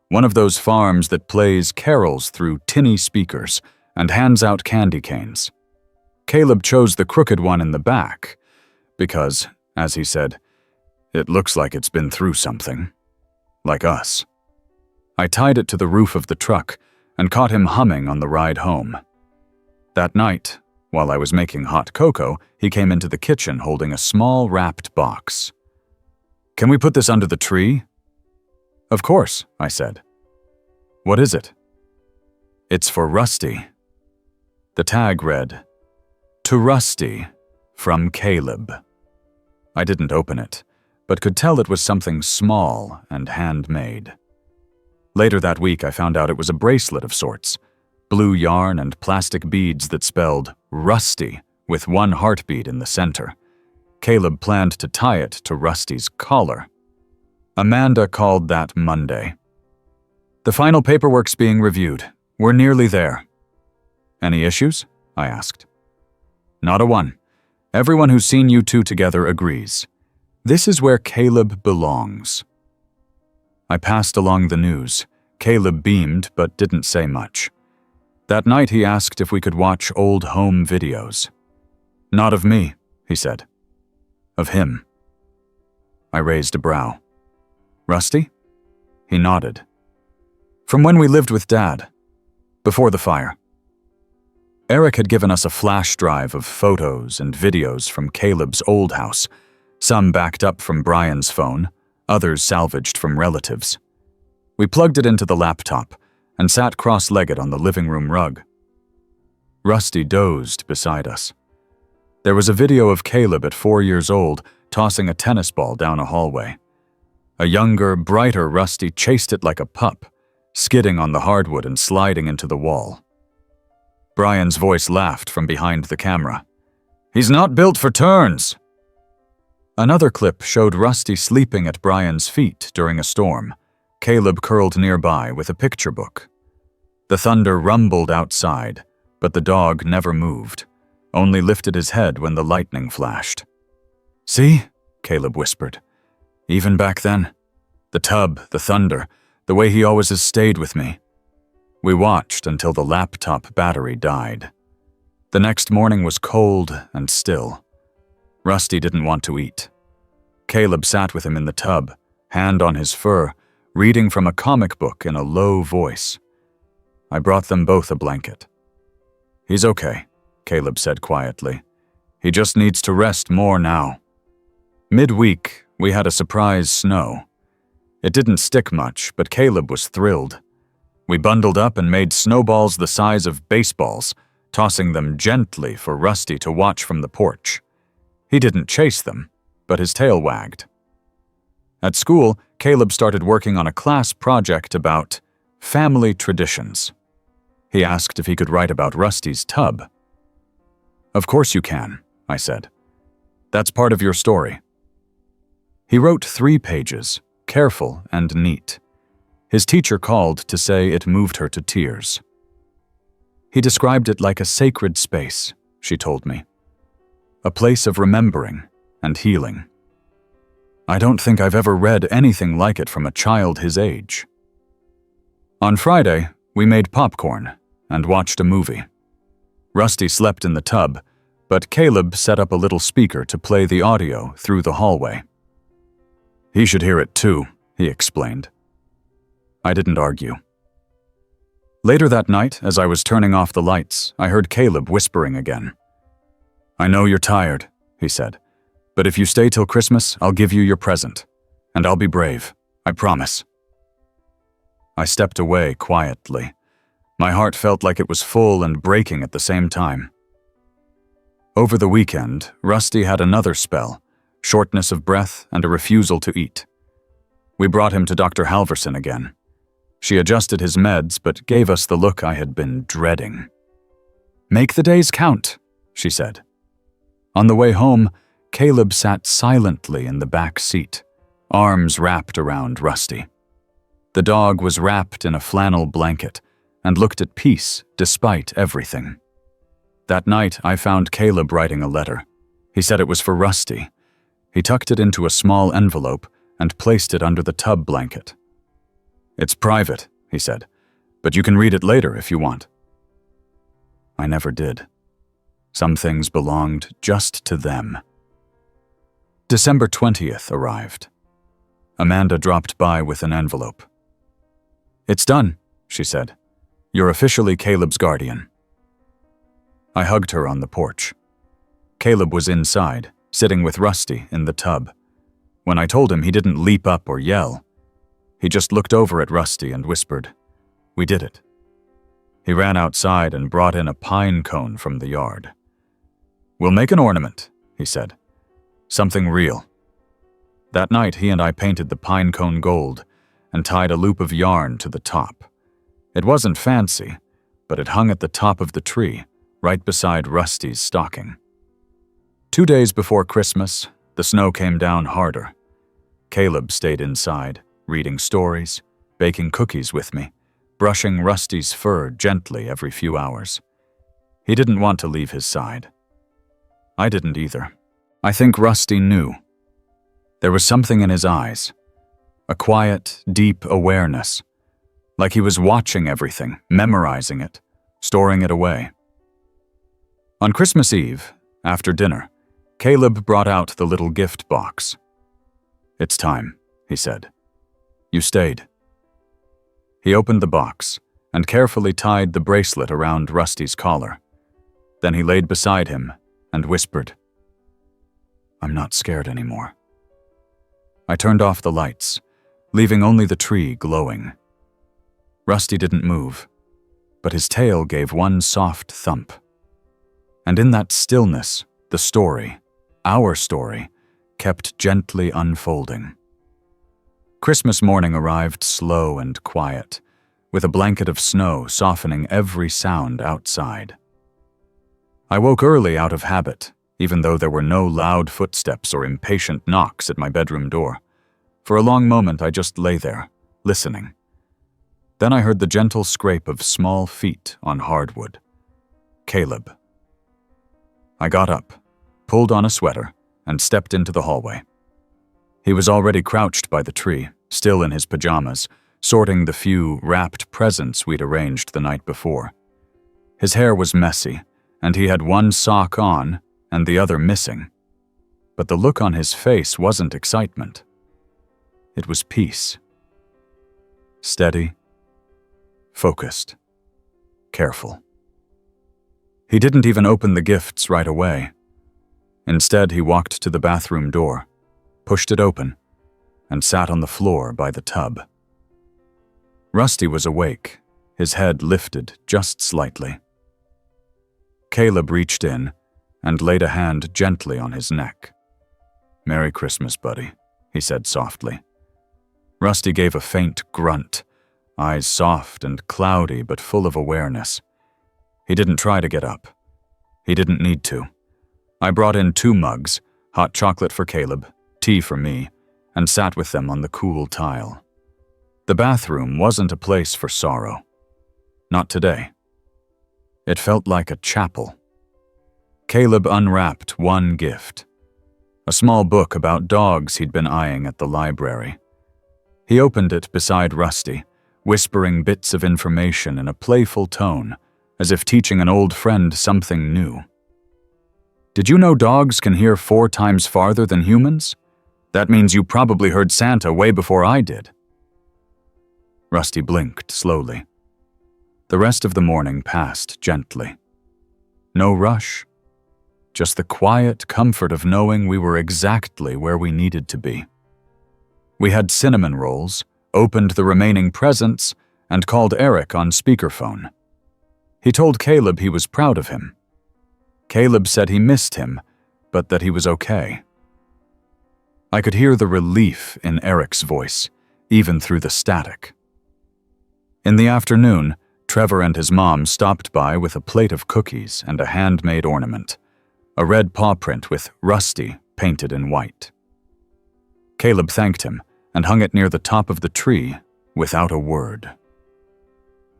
one of those farms that plays carols through tinny speakers and hands out candy canes. Caleb chose the crooked one in the back because, as he said, "It looks like it's been through something. Like us." I tied it to the roof of the truck and caught him humming on the ride home. That night, while I was making hot cocoa, he came into the kitchen holding a small wrapped box. "Can we put this under the tree?" "Of course," I said. "What is it?" "It's for Rusty." The tag read, "To Rusty, from Caleb." I didn't open it, but could tell it was something small and handmade. Later that week, I found out it was a bracelet of sorts, blue yarn and plastic beads that spelled Rusty with one heartbeat in the center. Caleb planned to tie it to Rusty's collar. Amanda called that Monday. "The final paperwork's being reviewed. We're nearly there." "Any issues?" I asked. "Not a one. Everyone who's seen you two together agrees. This is where Caleb belongs." I passed along the news. Caleb beamed but didn't say much. That night he asked if we could watch old home videos. "Not of me," he said. "Of him." I raised a brow. "Rusty?" He nodded. "From when we lived with Dad. Before the fire." Eric had given us a flash drive of photos and videos from Caleb's old house, some backed up from Brian's phone, others salvaged from relatives. We plugged it into the laptop and sat cross-legged on the living room rug. Rusty dozed beside us. There was a video of Caleb at 4 years old tossing a tennis ball down a hallway. A younger, brighter Rusty chased it like a pup, skidding on the hardwood and sliding into the wall. Brian's voice laughed from behind the camera. "He's not built for turns." Another clip showed Rusty sleeping at Brian's feet during a storm, Caleb curled nearby with a picture book. The thunder rumbled outside, but the dog never moved, only lifted his head when the lightning flashed. "See?" Caleb whispered. "Even back then. The tub, the thunder, the way he always has stayed with me." We watched until the laptop battery died. The next morning was cold and still. Rusty didn't want to eat. Caleb sat with him in the tub, hand on his fur, reading from a comic book in a low voice. I brought them both a blanket. "He's okay," Caleb said quietly. "He just needs to rest more now." Midweek, we had a surprise snow. It didn't stick much, but Caleb was thrilled. We bundled up and made snowballs the size of baseballs, tossing them gently for Rusty to watch from the porch. He didn't chase them, but his tail wagged. At school, Caleb started working on a class project about family traditions. He asked if he could write about Rusty's tub. "Of course you can," I said. "That's part of your story." He wrote 3 pages, careful and neat. His teacher called to say it moved her to tears. He described it like a sacred space, she told me. A place of remembering and healing. I don't think I've ever read anything like it from a child his age. On Friday, we made popcorn and watched a movie. Rusty slept in the tub, but Caleb set up a little speaker to play the audio through the hallway. He should hear it too, he explained. I didn't argue. Later that night, as I was turning off the lights, I heard Caleb whispering again. I know you're tired, he said, but if you stay till Christmas, I'll give you your present. And I'll be brave, I promise. I stepped away quietly. My heart felt like it was full and breaking at the same time. Over the weekend, Rusty had another spell, shortness of breath and a refusal to eat. We brought him to Dr. Halverson again. She adjusted his meds, but gave us the look I had been dreading. Make the days count, she said. On the way home, Caleb sat silently in the back seat, arms wrapped around Rusty. The dog was wrapped in a flannel blanket and looked at peace despite everything. That night, I found Caleb writing a letter. He said it was for Rusty. He tucked it into a small envelope and placed it under the tub blanket. It's private, he said, but you can read it later if you want. I never did. Some things belonged just to them. December 20th arrived. Amanda dropped by with an envelope. It's done, she said. You're officially Caleb's guardian. I hugged her on the porch. Caleb was inside, sitting with Rusty in the tub. When I told him, he didn't leap up or yell. He just looked over at Rusty and whispered, "We did it." He ran outside and brought in a pine cone from the yard. "We'll make an ornament," he said. "Something real." That night, he and I painted the pine cone gold and tied a loop of yarn to the top. It wasn't fancy, but it hung at the top of the tree, right beside Rusty's stocking. 2 days before Christmas, the snow came down harder. Caleb stayed inside, reading stories, baking cookies with me, brushing Rusty's fur gently every few hours. He didn't want to leave his side. I didn't either. I think Rusty knew. There was something in his eyes, a quiet, deep awareness, like he was watching everything, memorizing it, storing it away. On Christmas Eve, after dinner, Caleb brought out the little gift box. "It's time," he said. "You stayed." He opened the box and carefully tied the bracelet around Rusty's collar. Then he laid beside him and whispered, "I'm not scared anymore." I turned off the lights, leaving only the tree glowing. Rusty didn't move, but his tail gave one soft thump. And in that stillness, the story, our story, kept gently unfolding. Christmas morning arrived slow and quiet, with a blanket of snow softening every sound outside. I woke early out of habit, even though there were no loud footsteps or impatient knocks at my bedroom door. For a long moment, I just lay there, listening. Then I heard the gentle scrape of small feet on hardwood. Caleb. I got up, pulled on a sweater, and stepped into the hallway. He was already crouched by the tree, still in his pajamas, sorting the few wrapped presents we'd arranged the night before. His hair was messy, and he had one sock on and the other missing. But the look on his face wasn't excitement. It was peace. Steady, focused, careful. He didn't even open the gifts right away. Instead, he walked to the bathroom door, pushed it open, and sat on the floor by the tub. Rusty was awake, his head lifted just slightly. Caleb reached in and laid a hand gently on his neck. "Merry Christmas, buddy," he said softly. Rusty gave a faint grunt, eyes soft and cloudy but full of awareness. He didn't try to get up. He didn't need to. I brought in 2 mugs, hot chocolate for Caleb, tea for me, and sat with them on the cool tile. The bathroom wasn't a place for sorrow. Not today. It felt like a chapel. Caleb unwrapped one gift, a small book about dogs he'd been eyeing at the library. He opened it beside Rusty, whispering bits of information in a playful tone, as if teaching an old friend something new. Did you know dogs can hear 4 times farther than humans? That means you probably heard Santa way before I did. Rusty blinked slowly. The rest of the morning passed gently. No rush, just the quiet comfort of knowing we were exactly where we needed to be. We had cinnamon rolls, opened the remaining presents, and called Eric on speakerphone. He told Caleb he was proud of him. Caleb said he missed him, but that he was okay. I could hear the relief in Eric's voice, even through the static. In the afternoon, Trevor and his mom stopped by with a plate of cookies and a handmade ornament, a red paw print with Rusty painted in white. Caleb thanked him and hung it near the top of the tree without a word.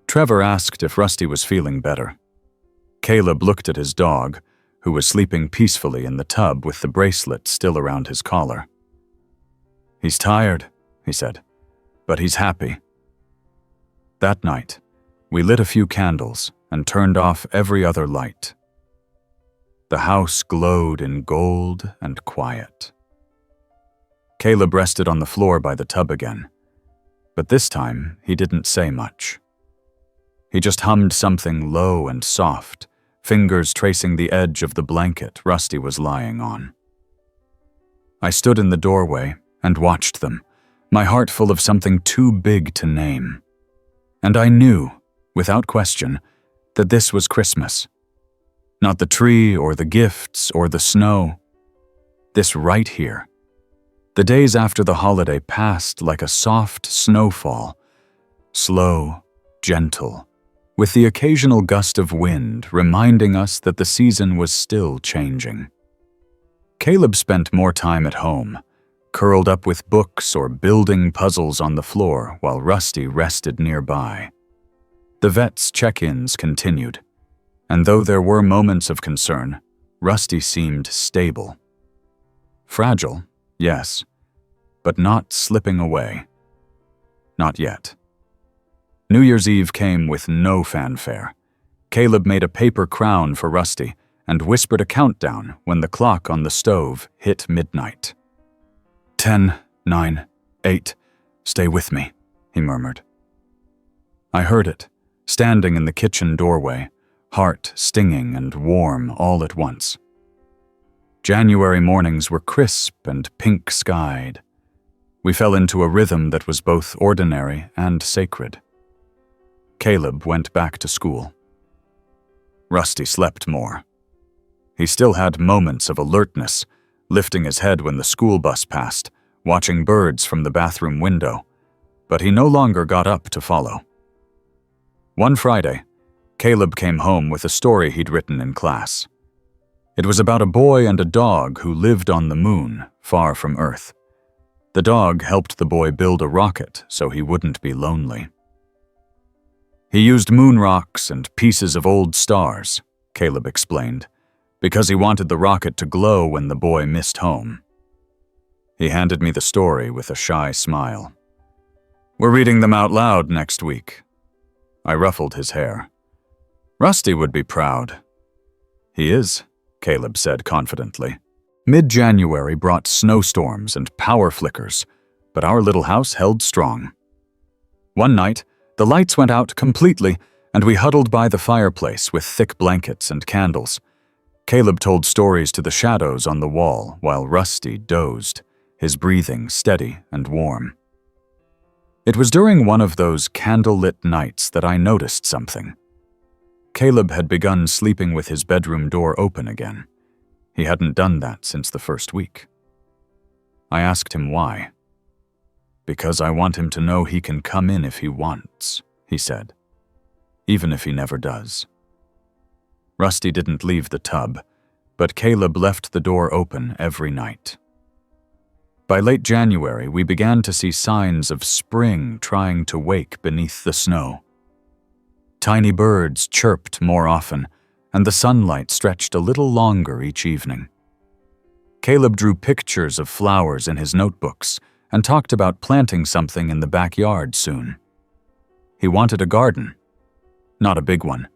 Trevor asked if Rusty was feeling better. Caleb looked at his dog, who was sleeping peacefully in the tub with the bracelet still around his collar. "He's tired," he said, "but he's happy." That night, we lit a few candles and turned off every other light. The house glowed in gold and quiet. Caleb rested on the floor by the tub again, but this time he didn't say much. He just hummed something low and soft, fingers tracing the edge of the blanket Rusty was lying on. I stood in the doorway and watched them, my heart full of something too big to name. And I knew, without question, that this was Christmas. Not the tree or the gifts or the snow. This right here. The days after the holiday passed like a soft snowfall, slow, gentle, with the occasional gust of wind reminding us that the season was still changing. Caleb spent more time at home, curled up with books or building puzzles on the floor while Rusty rested nearby. The vet's check-ins continued, and though there were moments of concern, Rusty seemed stable. Fragile, yes, but not slipping away. Not yet. New Year's Eve came with no fanfare. Caleb made a paper crown for Rusty and whispered a countdown when the clock on the stove hit midnight. 10, 9, 8, stay with me, he murmured. I heard it, standing in the kitchen doorway, heart stinging and warm all at once. January mornings were crisp and pink-skied. We fell into a rhythm that was both ordinary and sacred. Caleb went back to school. Rusty slept more. He still had moments of alertness, lifting his head when the school bus passed, watching birds from the bathroom window, but he no longer got up to follow. One Friday, Caleb came home with a story he'd written in class. It was about a boy and a dog who lived on the moon, far from Earth. The dog helped the boy build a rocket so he wouldn't be lonely. He used moon rocks and pieces of old stars, Caleb explained, because he wanted the rocket to glow when the boy missed home. He handed me the story with a shy smile. "We're reading them out loud next week." I ruffled his hair. "Rusty would be proud." "He is," Caleb said confidently. Mid-January brought snowstorms and power flickers, but our little house held strong. One night, the lights went out completely, and we huddled by the fireplace with thick blankets and candles. Caleb told stories to the shadows on the wall while Rusty dozed, his breathing steady and warm. It was during one of those candle-lit nights that I noticed something. Caleb had begun sleeping with his bedroom door open again. He hadn't done that since the first week. I asked him why. "Because I want him to know he can come in if he wants," he said, "even if he never does." Rusty didn't leave the tub, but Caleb left the door open every night. By late January, we began to see signs of spring trying to wake beneath the snow. Tiny birds chirped more often, and the sunlight stretched a little longer each evening. Caleb drew pictures of flowers in his notebooks and talked about planting something in the backyard soon. He wanted a garden. Not a big one,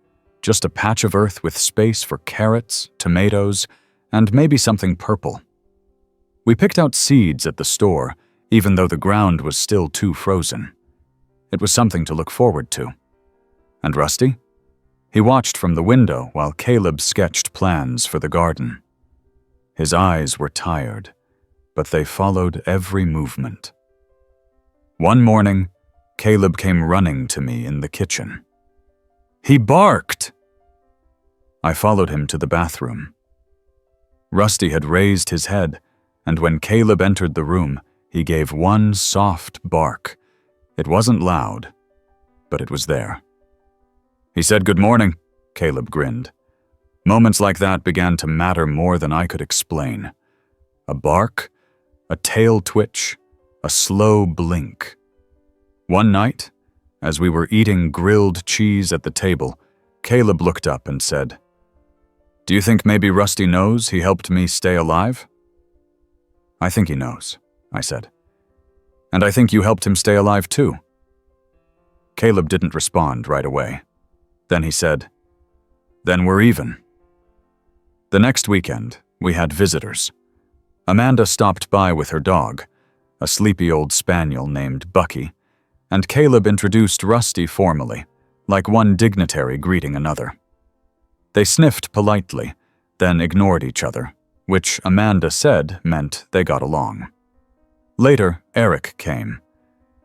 just a patch of earth with space for carrots, tomatoes, and maybe something purple. We picked out seeds at the store, even though the ground was still too frozen. It was something to look forward to. And Rusty? He watched from the window while Caleb sketched plans for the garden. His eyes were tired, but they followed every movement. One morning, Caleb came running to me in the kitchen. He barked! I followed him to the bathroom. Rusty had raised his head, and when Caleb entered the room, he gave one soft bark. It wasn't loud, but it was there. He said, "Good morning," Caleb grinned. Moments like that began to matter more than I could explain. A bark, a tail twitch, a slow blink. One night, as we were eating grilled cheese at the table, Caleb looked up and said, "Do you think maybe Rusty knows he helped me stay alive?" "I think he knows," I said. "And I think you helped him stay alive too." Caleb didn't respond right away. Then he said, "Then we're even." The next weekend, we had visitors. Amanda stopped by with her dog, a sleepy old spaniel named Bucky, and Caleb introduced Rusty formally, like one dignitary greeting another. They sniffed politely, then ignored each other, which Amanda said meant they got along. Later, Eric came.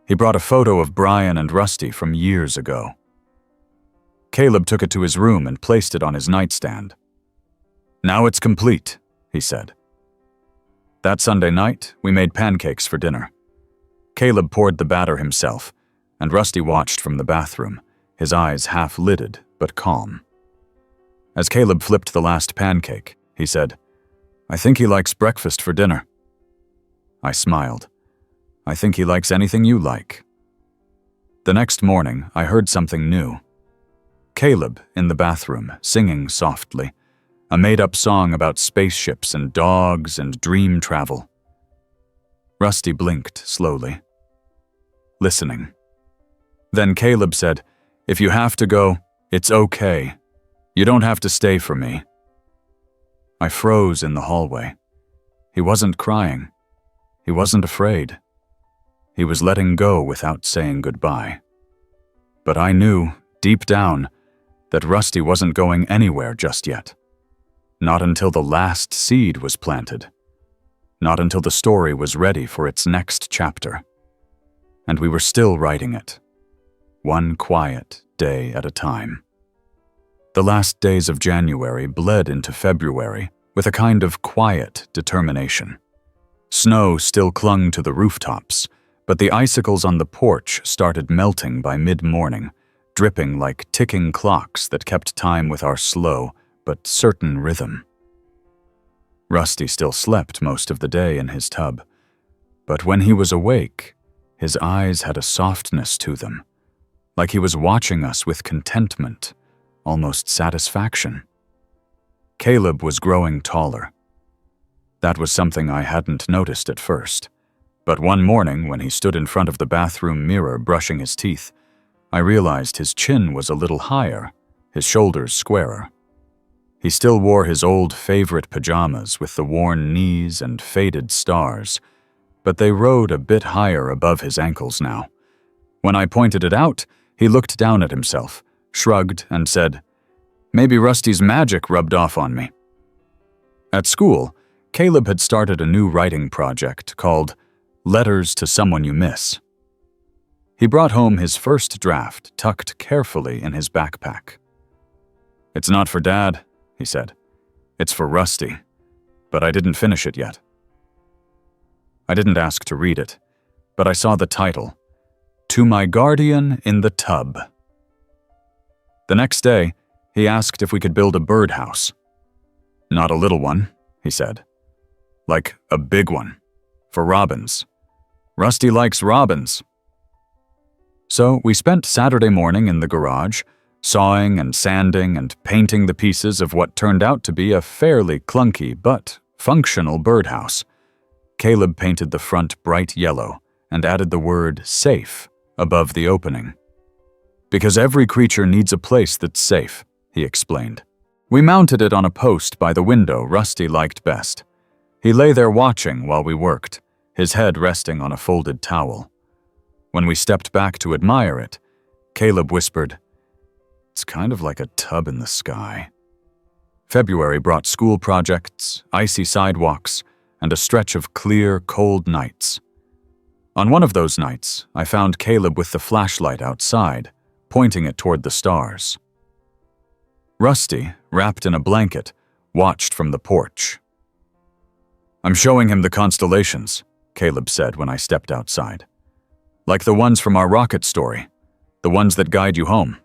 He brought a photo of Brian and Rusty from years ago. Caleb took it to his room and placed it on his nightstand. "Now it's complete," he said. That Sunday night, we made pancakes for dinner. Caleb poured the batter himself, and Rusty watched from the bathroom, his eyes half-lidded but calm. As Caleb flipped the last pancake, he said, "I think he likes breakfast for dinner." I smiled. "I think he likes anything you like." The next morning, I heard something new. Caleb in the bathroom, singing softly, a made-up song about spaceships and dogs and dream travel. Rusty blinked slowly, listening. Then Caleb said, "If you have to go, it's okay. You don't have to stay for me." I froze in the hallway. He wasn't crying. He wasn't afraid. He was letting go without saying goodbye. But I knew, deep down, that Rusty wasn't going anywhere just yet. Not until the last seed was planted. Not until the story was ready for its next chapter. And we were still writing it, one quiet day at a time. The last days of January bled into February with a kind of quiet determination. Snow still clung to the rooftops, but the icicles on the porch started melting by mid-morning, dripping like ticking clocks that kept time with our slow but certain rhythm. Rusty still slept most of the day in his tub, but when he was awake, his eyes had a softness to them, like he was watching us with contentment, almost satisfaction. Caleb was growing taller. That was something I hadn't noticed at first, but one morning when he stood in front of the bathroom mirror brushing his teeth, I realized his chin was a little higher, his shoulders squarer. He still wore his old favorite pajamas with the worn knees and faded stars, but they rode a bit higher above his ankles now. When I pointed it out, he looked down at himself, shrugged, and said, "Maybe Rusty's magic rubbed off on me." At school, Caleb had started a new writing project called Letters to Someone You Miss. He brought home his first draft tucked carefully in his backpack. "It's not for Dad," he said. "It's for Rusty, but I didn't finish it yet." I didn't ask to read it, but I saw the title, To My Guardian in the Tub. The next day, he asked if we could build a birdhouse. "Not a little one," he said. "Like a big one, For robins. Rusty likes robins. So we spent Saturday morning in the garage, sawing and sanding and painting the pieces of what turned out to be a fairly clunky but functional birdhouse. Caleb painted the front bright yellow and added the word safe above the opening. Because every creature needs a place that's safe, he explained. We mounted it on a post by the window Rusty liked best. He lay there watching while we worked, his head resting on a folded towel. When we stepped back to admire it, Caleb whispered, "It's kind of like a tub in the sky." February brought school projects, icy sidewalks, and a stretch of clear, cold nights. On one of those nights, I found Caleb with the flashlight outside, pointing it toward the stars. Rusty, wrapped in a blanket, watched from the porch. "I'm showing him the constellations," Caleb said when I stepped outside. "Like the ones from our rocket story, the ones that guide you home."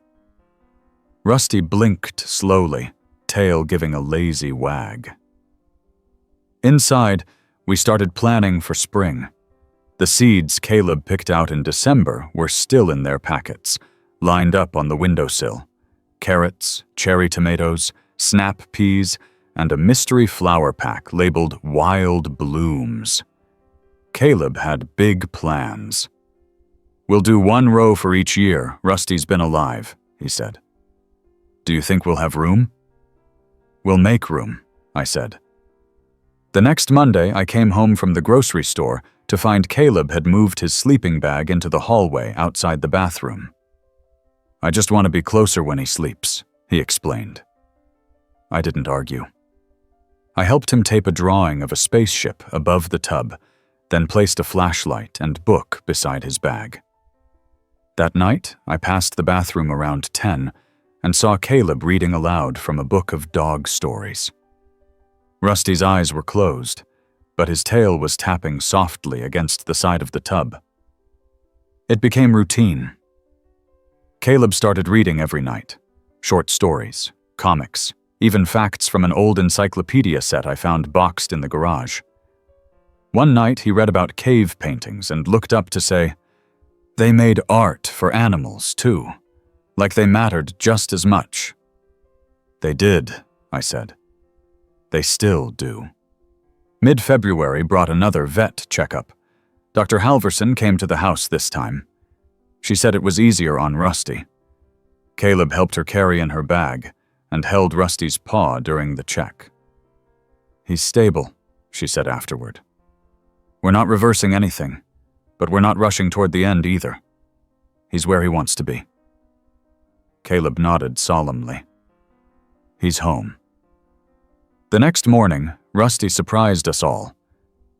Rusty blinked slowly, tail giving a lazy wag. Inside, we started planning for spring. The seeds Caleb picked out in December were still in their packets, lined up on the windowsill. Carrots, cherry tomatoes, snap peas, and a mystery flower pack labeled Wild Blooms. Caleb had big plans. "We'll do one row for each year Rusty's been alive," he said. "Do you think we'll have room?" "We'll make room," I said. The next Monday, I came home from the grocery store to find Caleb had moved his sleeping bag into the hallway outside the bathroom. "I just want to be closer when he sleeps," he explained. I didn't argue. I helped him tape a drawing of a spaceship above the tub, then placed a flashlight and book beside his bag. That night, I passed the bathroom around 10 and saw Caleb reading aloud from a book of dog stories. Rusty's eyes were closed, but his tail was tapping softly against the side of the tub. It became routine. Caleb started reading every night. Short stories, comics, even facts from an old encyclopedia set I found boxed in the garage. One night he read about cave paintings and looked up to say, "They made art for animals, too, like they mattered just as much." "They did," I said. "They still do." Mid-February brought another vet checkup. Dr. Halverson came to the house this time. She said it was easier on Rusty. Caleb helped her carry in her bag and held Rusty's paw during the check. "He's stable," she said afterward. "We're not reversing anything, but we're not rushing toward the end either. He's where he wants to be." Caleb nodded solemnly. "He's home." The next morning, Rusty surprised us all.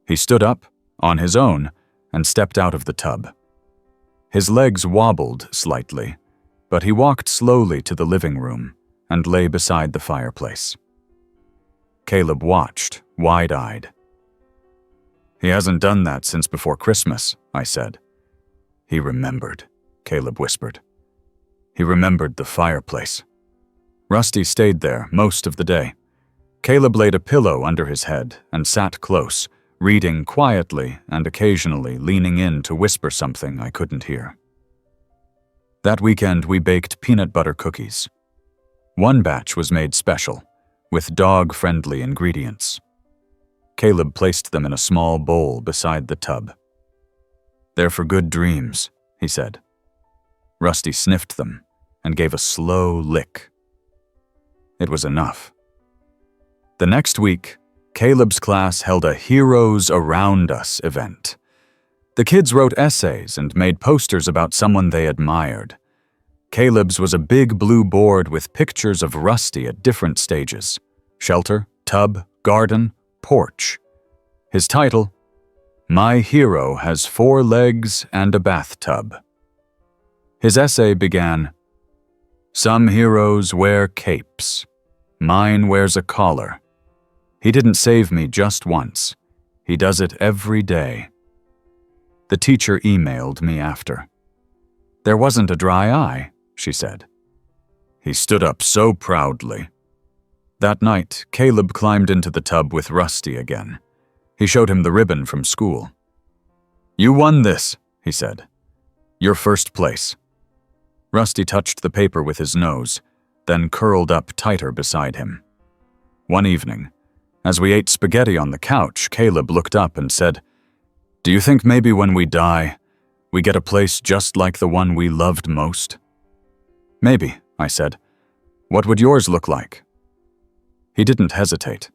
He stood up, on his own, and stepped out of the tub. His legs wobbled slightly, but he walked slowly to the living room and lay beside the fireplace. Caleb watched, wide-eyed. "He hasn't done that since before Christmas," I said. "He remembered," Caleb whispered. He remembered the fireplace. Rusty stayed there most of the day. Caleb laid a pillow under his head and sat close, reading quietly and occasionally leaning in to whisper something I couldn't hear. That weekend, we baked peanut butter cookies. One batch was made special, with dog-friendly ingredients. Caleb placed them in a small bowl beside the tub. "They're for good dreams," he said. Rusty sniffed them and gave a slow lick. It was enough. The next week, Caleb's class held a Heroes Around Us event. The kids wrote essays and made posters about someone they admired. Caleb's was a big blue board with pictures of Rusty at different stages: shelter, tub, garden, porch. His title, "My Hero Has 4 Legs and a Bathtub." His essay began, "Some heroes wear capes. Mine wears a collar. He didn't save me just once. He does it every day." The teacher emailed me after. "There wasn't a dry eye," she said. "He stood up so proudly." That night, Caleb climbed into the tub with Rusty again. He showed him the ribbon from school, "You won this," he said. "Your first place." Rusty touched the paper with his nose, then curled up tighter beside him. One evening, as we ate spaghetti on the couch, Caleb looked up and said, "Do you think maybe when we die, we get a place just like the one we loved most?" "Maybe," I said. "What would yours look like?" He didn't hesitate.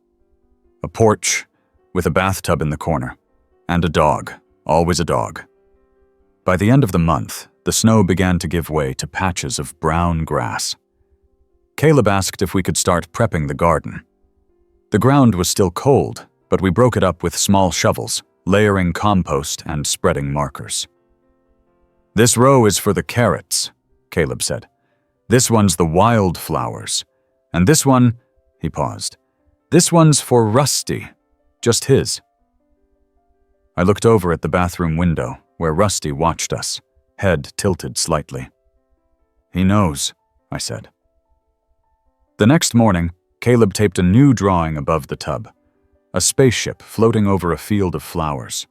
A porch with a bathtub in the corner, and a dog, always a dog. By the end of the month, the snow began to give way to patches of brown grass. Caleb asked if we could start prepping the garden. The ground was still cold, but we broke it up with small shovels, layering compost and spreading markers. "This row is for the carrots," Caleb said. "This one's the wildflowers. And this one," he paused, "this one's for Rusty, just his." I looked over at the bathroom window, where Rusty watched us, head tilted slightly. "He knows," I said. The next morning, Caleb taped a new drawing above the tub, a spaceship floating over a field of flowers.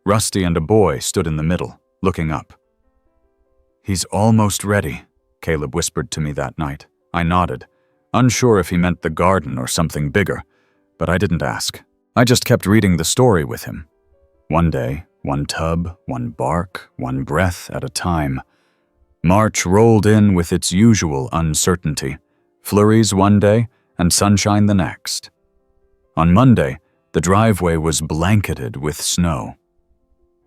Rusty and a boy stood in the middle, looking up. "He's almost ready," Caleb whispered to me that night. I nodded, unsure if he meant the garden or something bigger, but I didn't ask. I just kept reading the story with him. One day, one tub, one bark, one breath at a time. March rolled in with its usual uncertainty, flurries one day and sunshine the next. On Monday, the driveway was blanketed with snow.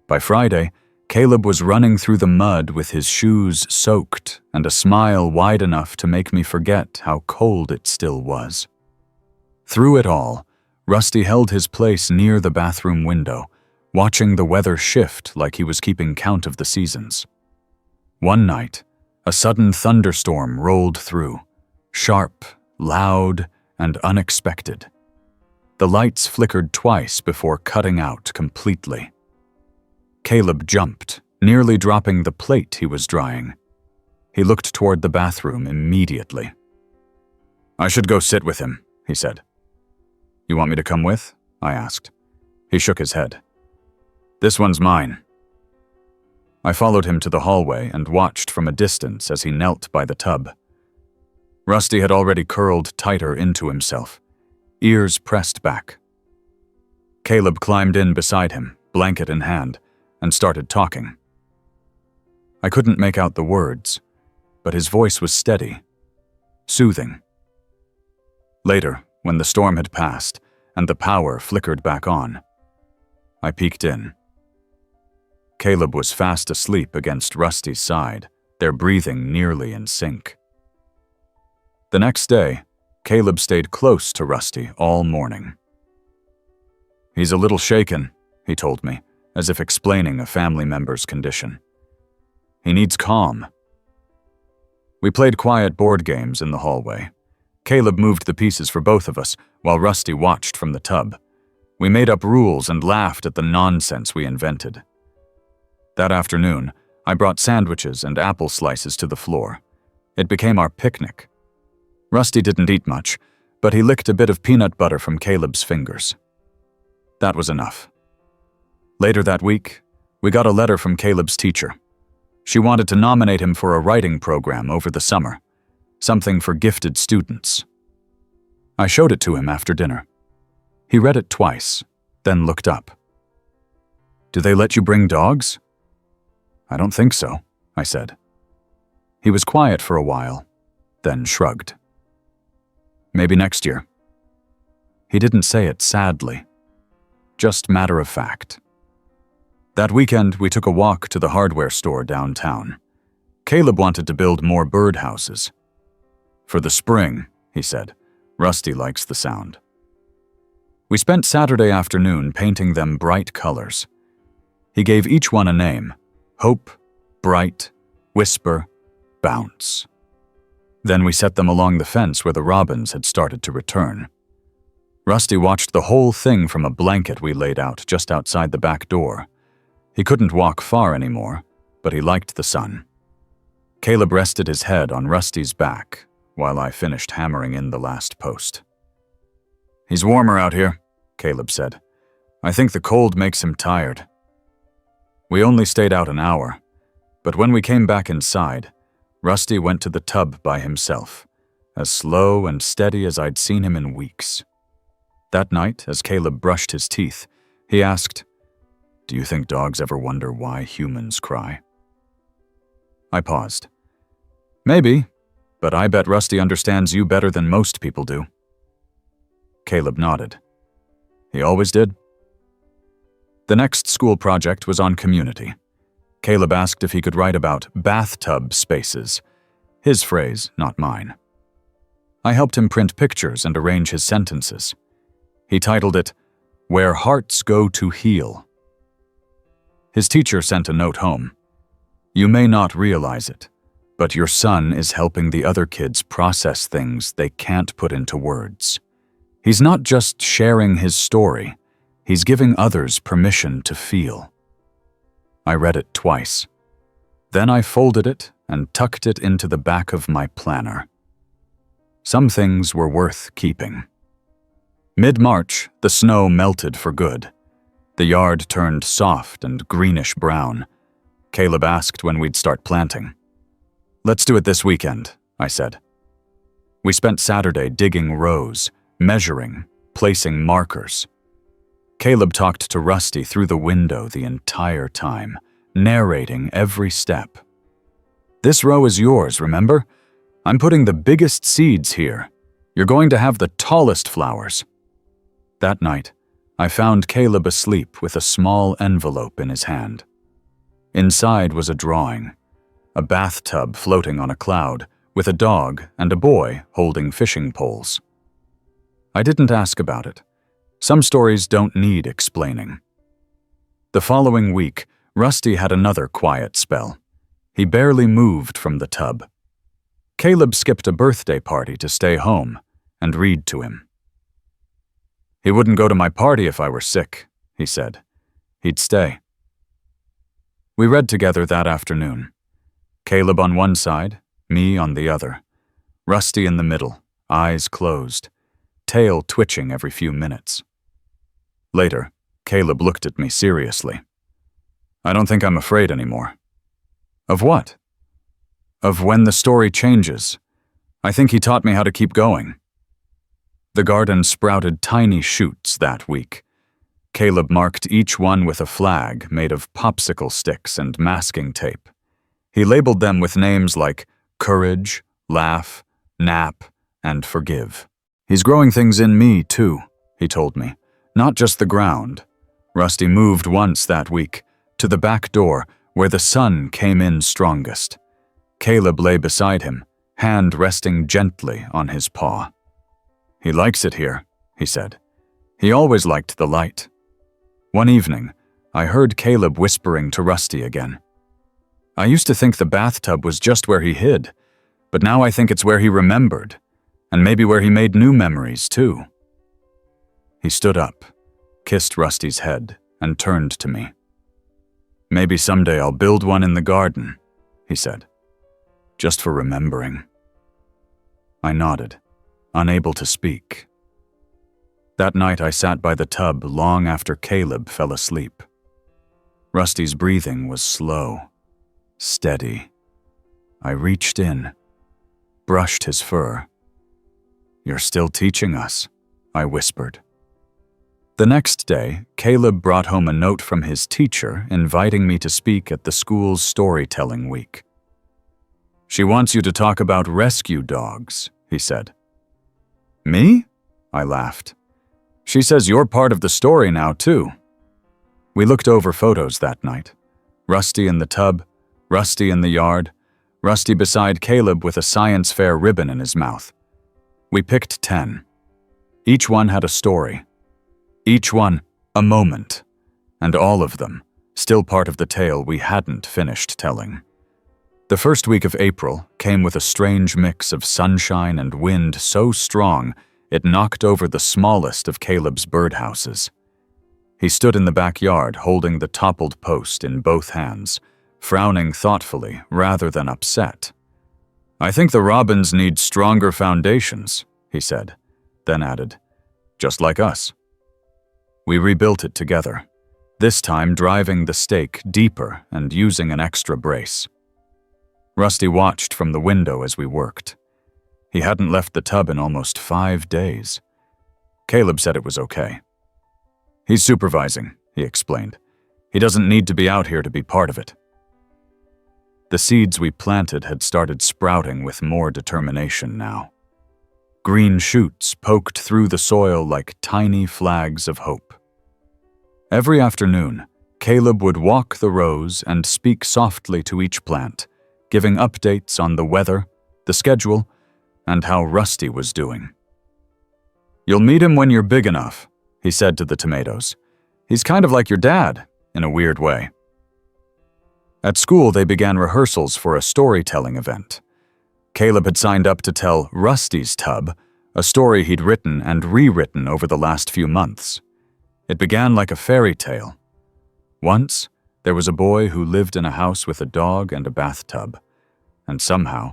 By Friday, Caleb was running through the mud with his shoes soaked and a smile wide enough to make me forget how cold it still was. Through it all, Rusty held his place near the bathroom window, watching the weather shift like he was keeping count of the seasons. One night, a sudden thunderstorm rolled through, sharp, loud, and unexpected. The lights flickered twice before cutting out completely. Caleb jumped, nearly dropping the plate he was drying. He looked toward the bathroom immediately. "I should go sit with him," he said. "You want me to come with?" I asked. He shook his head. "This one's mine." I followed him to the hallway and watched from a distance as he knelt by the tub. Rusty had already curled tighter into himself, ears pressed back. Caleb climbed in beside him, blanket in hand, and started talking. I couldn't make out the words, but his voice was steady, soothing. Later, when the storm had passed and the power flickered back on, I peeked in. Caleb was fast asleep against Rusty's side, their breathing nearly in sync. The next day, Caleb stayed close to Rusty all morning. "He's a little shaken," he told me, as if explaining a family member's condition. "He needs calm." We played quiet board games in the hallway. Caleb moved the pieces for both of us, while Rusty watched from the tub. We made up rules and laughed at the nonsense we invented. That afternoon, I brought sandwiches and apple slices to the floor. It became our picnic. Rusty didn't eat much, but he licked a bit of peanut butter from Caleb's fingers. That was enough. Later that week, we got a letter from Caleb's teacher. She wanted to nominate him for a writing program over the summer, something for gifted students. I showed it to him after dinner. He read it twice, then looked up. "Do they let you bring dogs?" "I don't think so," I said. He was quiet for a while, then shrugged. "Maybe next year." He didn't say it sadly, just matter of fact. That weekend, we took a walk to the hardware store downtown. Caleb wanted to build more birdhouses. "For the spring," he said. "Rusty likes the sound." We spent Saturday afternoon painting them bright colors. He gave each one a name: Hope, Bright, Whisper, Bounce. Then we set them along the fence where the robins had started to return. Rusty watched the whole thing from a blanket we laid out just outside the back door. He couldn't walk far anymore, but he liked the sun. Caleb rested his head on Rusty's back while I finished hammering in the last post. "He's warmer out here," Caleb said. "I think the cold makes him tired." We only stayed out an hour, but when we came back inside, Rusty went to the tub by himself, as slow and steady as I'd seen him in weeks. That night, as Caleb brushed his teeth, he asked, "Do you think dogs ever wonder why humans cry?" I paused. "Maybe, but I bet Rusty understands you better than most people do." Caleb nodded. He always did. The next school project was on community. Caleb asked if he could write about bathtub spaces. His phrase, not mine. I helped him print pictures and arrange his sentences. He titled it, "Where Hearts Go to Heal." His teacher sent a note home. "You may not realize it, but your son is helping the other kids process things they can't put into words. He's not just sharing his story, he's giving others permission to feel." I read it twice. Then I folded it and tucked it into the back of my planner. Some things were worth keeping. Mid-March, the snow melted for good. The yard turned soft and greenish-brown. Caleb asked when we'd start planting. "Let's do it this weekend," I said. We spent Saturday digging rows, measuring, placing markers. Caleb talked to Rusty through the window the entire time, narrating every step. "This row is yours, remember? I'm putting the biggest seeds here. You're going to have the tallest flowers." That night, I found Caleb asleep with a small envelope in his hand. Inside was a drawing, a bathtub floating on a cloud, with a dog and a boy holding fishing poles. I didn't ask about it. Some stories don't need explaining. The following week, Rusty had another quiet spell. He barely moved from the tub. Caleb skipped a birthday party to stay home and read to him. "He wouldn't go to my party if I were sick," he said. "He'd stay." We read together that afternoon. Caleb on one side, me on the other. Rusty in the middle, eyes closed, tail twitching every few minutes. Later, Caleb looked at me seriously. "I don't think I'm afraid anymore." "Of what?" "Of when the story changes. I think he taught me how to keep going." The garden sprouted tiny shoots that week. Caleb marked each one with a flag made of popsicle sticks and masking tape. He labeled them with names like courage, laugh, nap, and forgive. "He's growing things in me, too," he told me, "not just the ground." Rusty moved once that week, to the back door where the sun came in strongest. Caleb lay beside him, hand resting gently on his paw. "He likes it here," he said. "He always liked the light." One evening, I heard Caleb whispering to Rusty again. "I used to think the bathtub was just where he hid, but now I think it's where he remembered, and maybe where he made new memories, too." He stood up, kissed Rusty's head, and turned to me. "Maybe someday I'll build one in the garden," he said, "just for remembering." I nodded, unable to speak. That night I sat by the tub long after Caleb fell asleep. Rusty's breathing was slow, steady. I reached in, brushed his fur. "You're still teaching us," I whispered. The next day, Caleb brought home a note from his teacher inviting me to speak at the school's storytelling week. "She wants you to talk about rescue dogs," he said. "Me?" I laughed. "She says you're part of the story now, too." We looked over photos that night. Rusty in the tub, Rusty in the yard, Rusty beside Caleb with a science fair ribbon in his mouth. We picked 10. Each one had a story. Each one a moment. And all of them still part of the tale we hadn't finished telling. The first week of April came with a strange mix of sunshine and wind so strong it knocked over the smallest of Caleb's birdhouses. He stood in the backyard holding the toppled post in both hands, frowning thoughtfully rather than upset. "I think the robins need stronger foundations," he said, then added, "just like us." We rebuilt it together. this time driving the stake deeper and using an extra brace. Rusty watched from the window as we worked. He hadn't left the tub in almost 5 days. Caleb said it was okay. "He's supervising," he explained. "He doesn't need to be out here to be part of it." The seeds we planted had started sprouting with more determination now. Green shoots poked through the soil like tiny flags of hope. Every afternoon, Caleb would walk the rows and speak softly to each plant, giving updates on the weather, the schedule, and how Rusty was doing. "You'll meet him when you're big enough," he said to the tomatoes. "He's kind of like your dad, in a weird way." At school, they began rehearsals for a storytelling event. Caleb had signed up to tell Rusty's Tub, a story he'd written and rewritten over the last few months. It began like a fairy tale. Once, there was a boy who lived in a house with a dog and a bathtub, and somehow,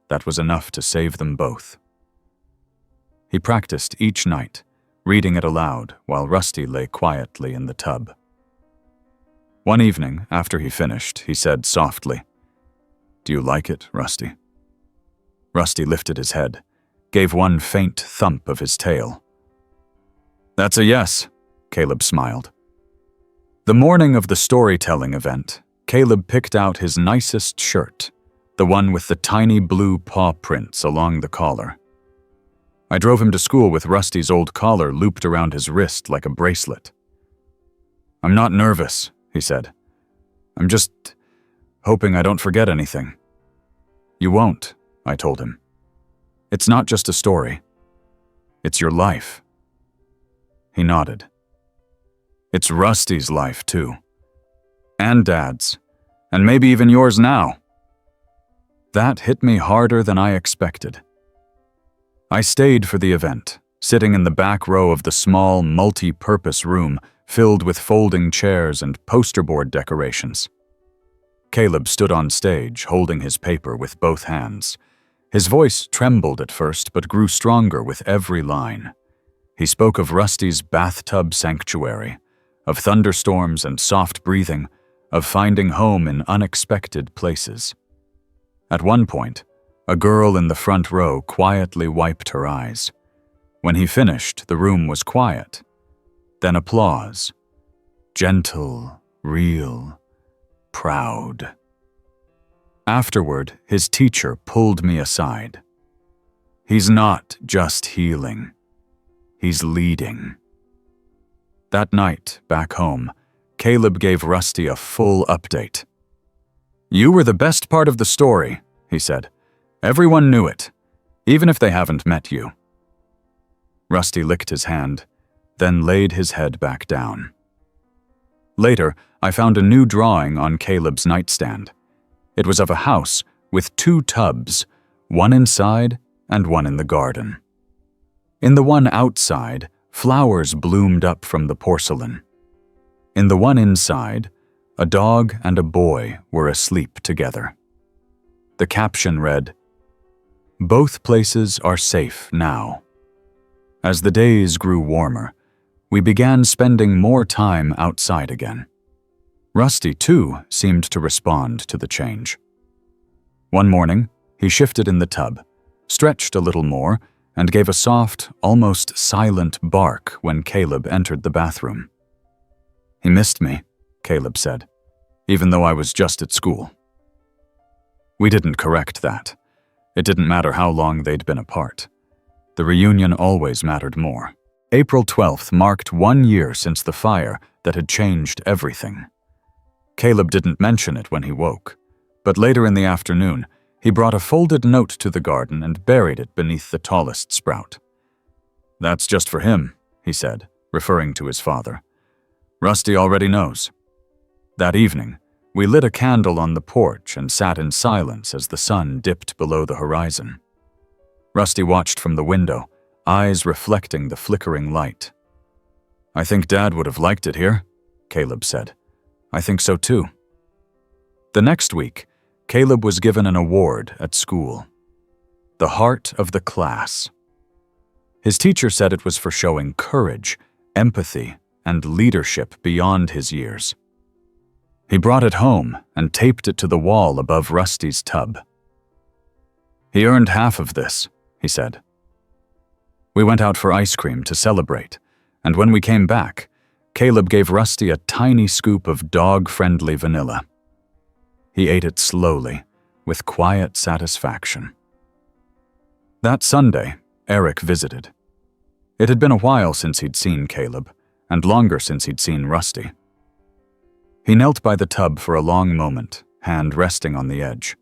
that was enough to save them both. He practiced each night, reading it aloud while Rusty lay quietly in the tub. One evening, after he finished, he said softly, "Do you like it, Rusty?" Rusty lifted his head, gave one faint thump of his tail. "That's a yes," Caleb smiled. The morning of the storytelling event, Caleb picked out his nicest shirt, the one with the tiny blue paw prints along the collar. I drove him to school with Rusty's old collar looped around his wrist like a bracelet. "I'm not nervous," he said. "I'm just hoping I don't forget anything." "You won't," I told him. "It's not just a story. It's your life." He nodded. "It's Rusty's life, too. And Dad's. And maybe even yours now." That hit me harder than I expected. I stayed for the event, sitting in the back row of the small, multi-purpose room filled with folding chairs and poster board decorations. Caleb stood on stage, holding his paper with both hands. His voice trembled at first, but grew stronger with every line. He spoke of Rusty's bathtub sanctuary, of thunderstorms and soft breathing, of finding home in unexpected places. At one point, a girl in the front row quietly wiped her eyes. When he finished, the room was quiet. Then applause. Gentle, real, proud. Afterward, his teacher pulled me aside. "He's not just healing. He's leading." That night, back home, Caleb gave Rusty a full update. "You were the best part of the story," he said. "Everyone knew it, even if they haven't met you." Rusty licked his hand, then laid his head back down. Later, I found a new drawing on Caleb's nightstand. It was of a house with 2 tubs, one inside and one in the garden. In the one outside, flowers bloomed up from the porcelain. In the one inside, a dog and a boy were asleep together. The caption read, "Both places are safe now." As the days grew warmer, we began spending more time outside again. Rusty, too, seemed to respond to the change. One morning, he shifted in the tub, stretched a little more, and gave a soft, almost silent bark when Caleb entered the bathroom. "He missed me," Caleb said, "even though I was just at school." We didn't correct that. It didn't matter how long they'd been apart. The reunion always mattered more. April 12th marked 1 year since the fire that had changed everything. Caleb didn't mention it when he woke, but later in the afternoon, he brought a folded note to the garden and buried it beneath the tallest sprout. "That's just for him," he said, referring to his father. "Rusty already knows." That evening, we lit a candle on the porch and sat in silence as the sun dipped below the horizon. Rusty watched from the window, eyes reflecting the flickering light. "I think Dad would have liked it here," Caleb said. "I think so too." The next week, Caleb was given an award at school. The Heart of the Class. His teacher said it was for showing courage, empathy, and leadership beyond his years. He brought it home and taped it to the wall above Rusty's tub. "He earned half of this," he said. We went out for ice cream to celebrate, and when we came back, Caleb gave Rusty a tiny scoop of dog-friendly vanilla. He ate it slowly, with quiet satisfaction. That Sunday, Eric visited. It had been a while since he'd seen Caleb, and longer since he'd seen Rusty. He knelt by the tub for a long moment, hand resting on the edge.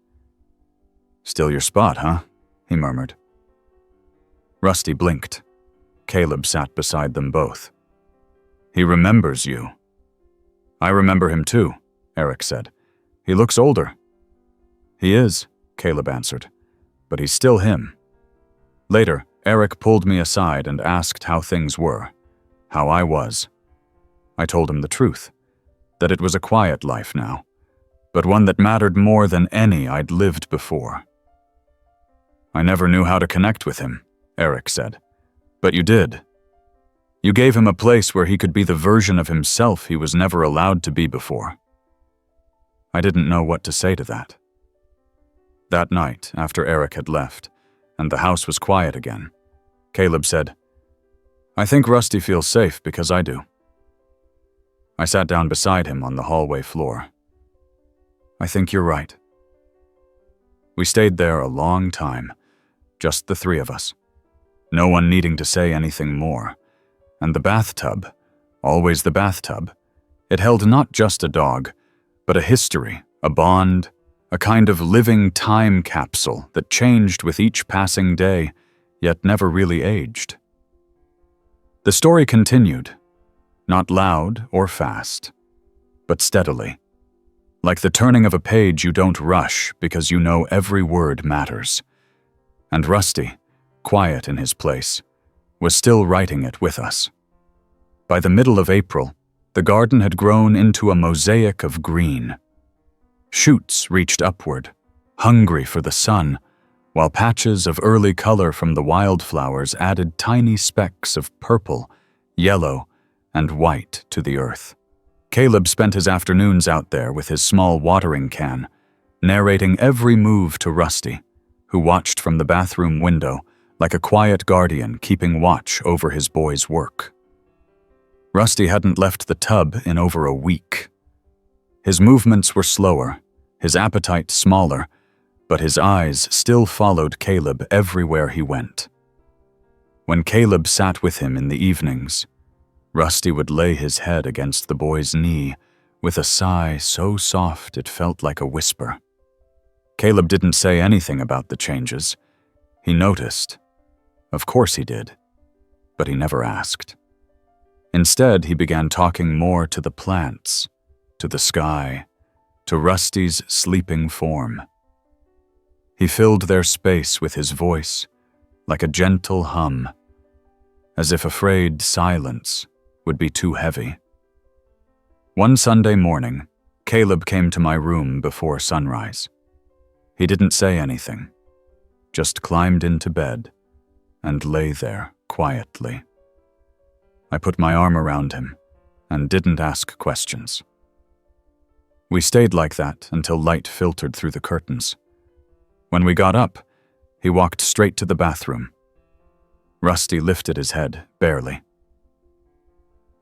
"Still your spot, huh?" he murmured. Rusty blinked. Caleb sat beside them both. "He remembers you." "I remember him too," Eric said. "He looks older." "He is," Caleb answered, "but he's still him." Later, Eric pulled me aside and asked how things were, how I was. I told him the truth, that it was a quiet life now, but one that mattered more than any I'd lived before. "I never knew how to connect with him," Eric said. "But you did. You gave him a place where he could be the version of himself he was never allowed to be before." I didn't know what to say to that. That night, after Eric had left, and the house was quiet again, Caleb said, "I think Rusty feels safe because I do." I sat down beside him on the hallway floor. "I think you're right." We stayed there a long time, just the three of us, no one needing to say anything more. And the bathtub, always the bathtub, it held not just a dog, but a history, a bond, a kind of living time capsule that changed with each passing day, yet never really aged. The story continued, not loud or fast, but steadily, like the turning of a page you don't rush because you know every word matters. And Rusty, quiet in his place, was still writing it with us. By the middle of April, the garden had grown into a mosaic of green. Shoots reached upward, hungry for the sun, while patches of early color from the wildflowers added tiny specks of purple, yellow, and white to the earth. Caleb spent his afternoons out there with his small watering can, narrating every move to Rusty, who watched from the bathroom window like a quiet guardian keeping watch over his boy's work. Rusty hadn't left the tub in over a week. His movements were slower, his appetite smaller, but his eyes still followed Caleb everywhere he went. When Caleb sat with him in the evenings, Rusty would lay his head against the boy's knee with a sigh so soft it felt like a whisper. Caleb didn't say anything about the changes. He noticed. Of course he did, but he never asked. Instead, he began talking more to the plants, to the sky, to Rusty's sleeping form. He filled their space with his voice, like a gentle hum, as if afraid silence would be too heavy. One Sunday morning, Caleb came to my room before sunrise. He didn't say anything, just climbed into bed and lay there quietly. I put my arm around him and didn't ask questions. We stayed like that until light filtered through the curtains. When we got up, he walked straight to the bathroom. Rusty lifted his head, barely.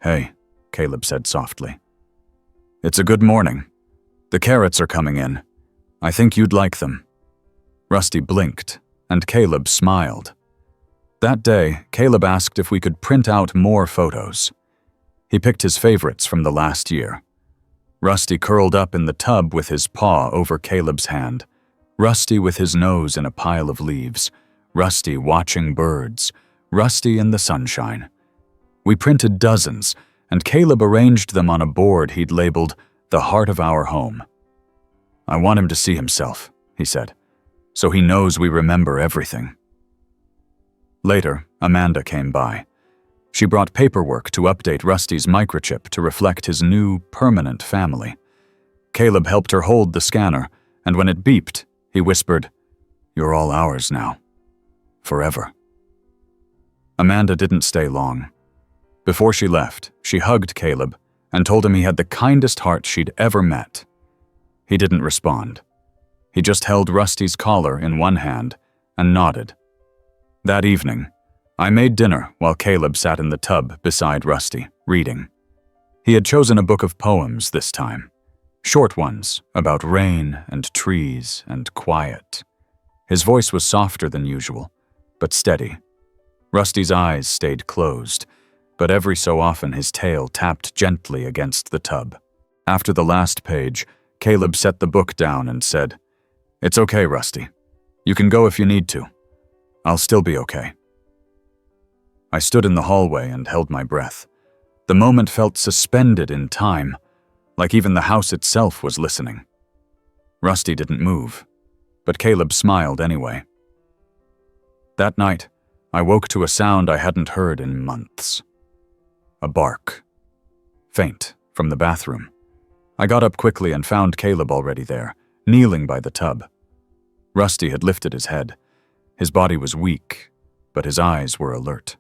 "Hey," Caleb said softly. "It's a good morning. The carrots are coming in. I think you'd like them." Rusty blinked, and Caleb smiled. That day, Caleb asked if we could print out more photos. He picked his favorites from the last year. Rusty curled up in the tub with his paw over Caleb's hand, Rusty with his nose in a pile of leaves, Rusty watching birds, Rusty in the sunshine. We printed dozens, and Caleb arranged them on a board he'd labeled "The Heart of Our Home." "I want him to see himself," he said, "so he knows we remember everything." Later, Amanda came by. She brought paperwork to update Rusty's microchip to reflect his new, permanent family. Caleb helped her hold the scanner, and when it beeped, he whispered, "You're all ours now. Forever." Amanda didn't stay long. Before she left, she hugged Caleb and told him he had the kindest heart she'd ever met. He didn't respond. He just held Rusty's collar in one hand and nodded. That evening, I made dinner while Caleb sat in the tub beside Rusty, reading. He had chosen a book of poems this time, short ones about rain and trees and quiet. His voice was softer than usual, but steady. Rusty's eyes stayed closed, but every so often his tail tapped gently against the tub. After the last page, Caleb set the book down and said, "It's okay, Rusty. You can go if you need to. I'll still be okay." I stood in the hallway and held my breath. The moment felt suspended in time, like even the house itself was listening. Rusty didn't move, but Caleb smiled anyway. That night, I woke to a sound I hadn't heard in months. A bark. Faint, from the bathroom. I got up quickly and found Caleb already there, kneeling by the tub. Rusty had lifted his head. His body was weak, but his eyes were alert.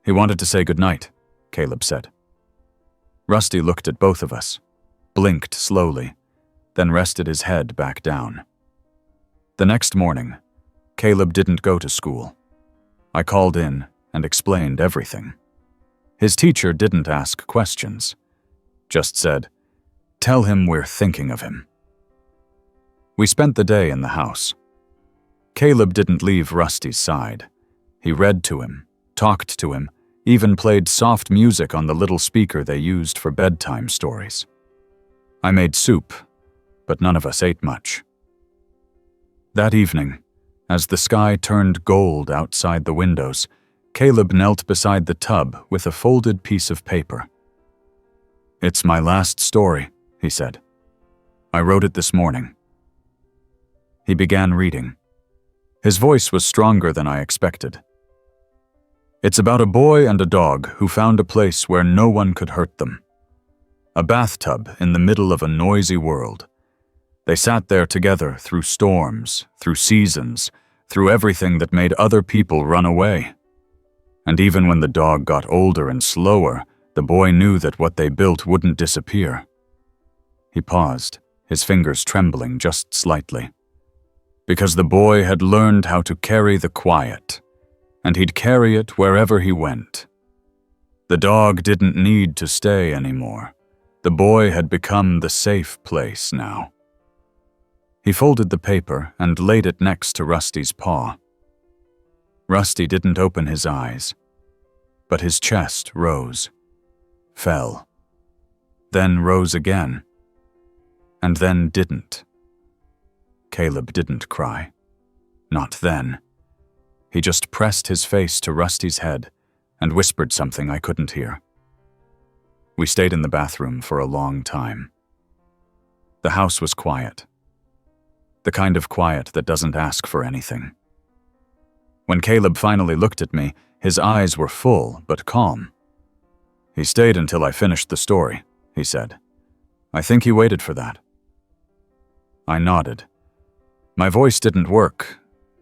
"He wanted to say goodnight," Caleb said. Rusty looked at both of us, blinked slowly, then rested his head back down. The next morning, Caleb didn't go to school. I called in and explained everything. His teacher didn't ask questions, just said, "Tell him we're thinking of him." We spent the day in the house. Caleb didn't leave Rusty's side. He read to him, talked to him, even played soft music on the little speaker they used for bedtime stories. I made soup, but none of us ate much. That evening, as the sky turned gold outside the windows, Caleb knelt beside the tub with a folded piece of paper. "It's my last story," he said. "I wrote it this morning." He began reading. His voice was stronger than I expected. "It's about a boy and a dog who found a place where no one could hurt them. A bathtub in the middle of a noisy world. They sat there together through storms, through seasons, through everything that made other people run away. And even when the dog got older and slower, the boy knew that what they built wouldn't disappear." He paused, his fingers trembling just slightly. "Because the boy had learned how to carry the quiet, and he'd carry it wherever he went. The dog didn't need to stay anymore. The boy had become the safe place now." He folded the paper and laid it next to Rusty's paw. Rusty didn't open his eyes, but his chest rose, fell, then rose again, and then didn't. Caleb didn't cry. Not then. He just pressed his face to Rusty's head and whispered something I couldn't hear. We stayed in the bathroom for a long time. The house was quiet. The kind of quiet that doesn't ask for anything. When Caleb finally looked at me, his eyes were full but calm. "He stayed until I finished the story," he said. "I think he waited for that." I nodded. My voice didn't work,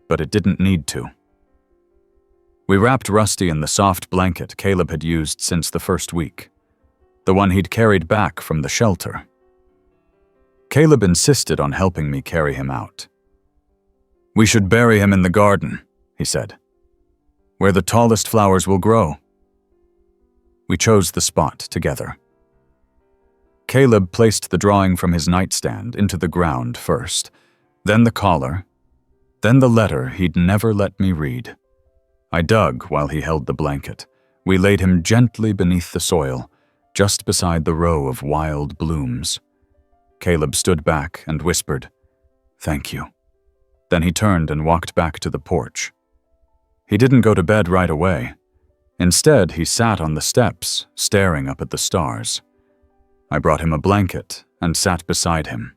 but it didn't need to. We wrapped Rusty in the soft blanket Caleb had used since the first week, the one he'd carried back from the shelter. Caleb insisted on helping me carry him out. "We should bury him in the garden," he said, "where the tallest flowers will grow." We chose the spot together. Caleb placed the drawing from his nightstand into the ground first, then the collar, then the letter he'd never let me read. I dug while he held the blanket. We laid him gently beneath the soil, just beside the row of wild blooms. Caleb stood back and whispered, "Thank you." Then he turned and walked back to the porch. He didn't go to bed right away. Instead, he sat on the steps, staring up at the stars. I brought him a blanket and sat beside him.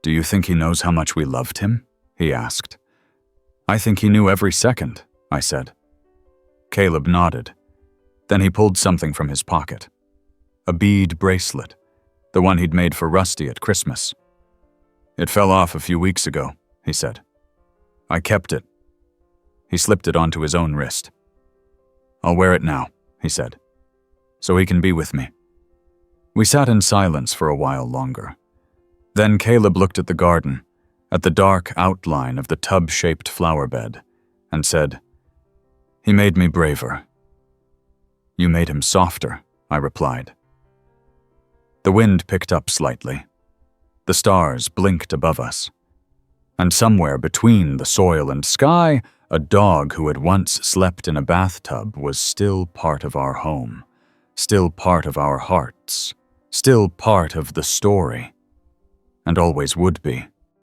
"Do you think he knows how much we loved him?" he asked. "I think he knew every second," I said. Caleb nodded. Then he pulled something from his pocket. A bead bracelet, the one he'd made for Rusty at Christmas. "It fell off a few weeks ago," he said. "I kept it." He slipped it onto his own wrist. "I'll wear it now," he said, "so he can be with me." We sat in silence for a while longer. Then Caleb looked at the garden, at the dark outline of the tub-shaped flower bed, and said, "He made me braver." "You made him softer," I replied. The wind picked up slightly. The stars blinked above us. And somewhere between the soil and sky, a dog who had once slept in a bathtub was still part of our home, still part of our hearts, still part of the story, and always would be.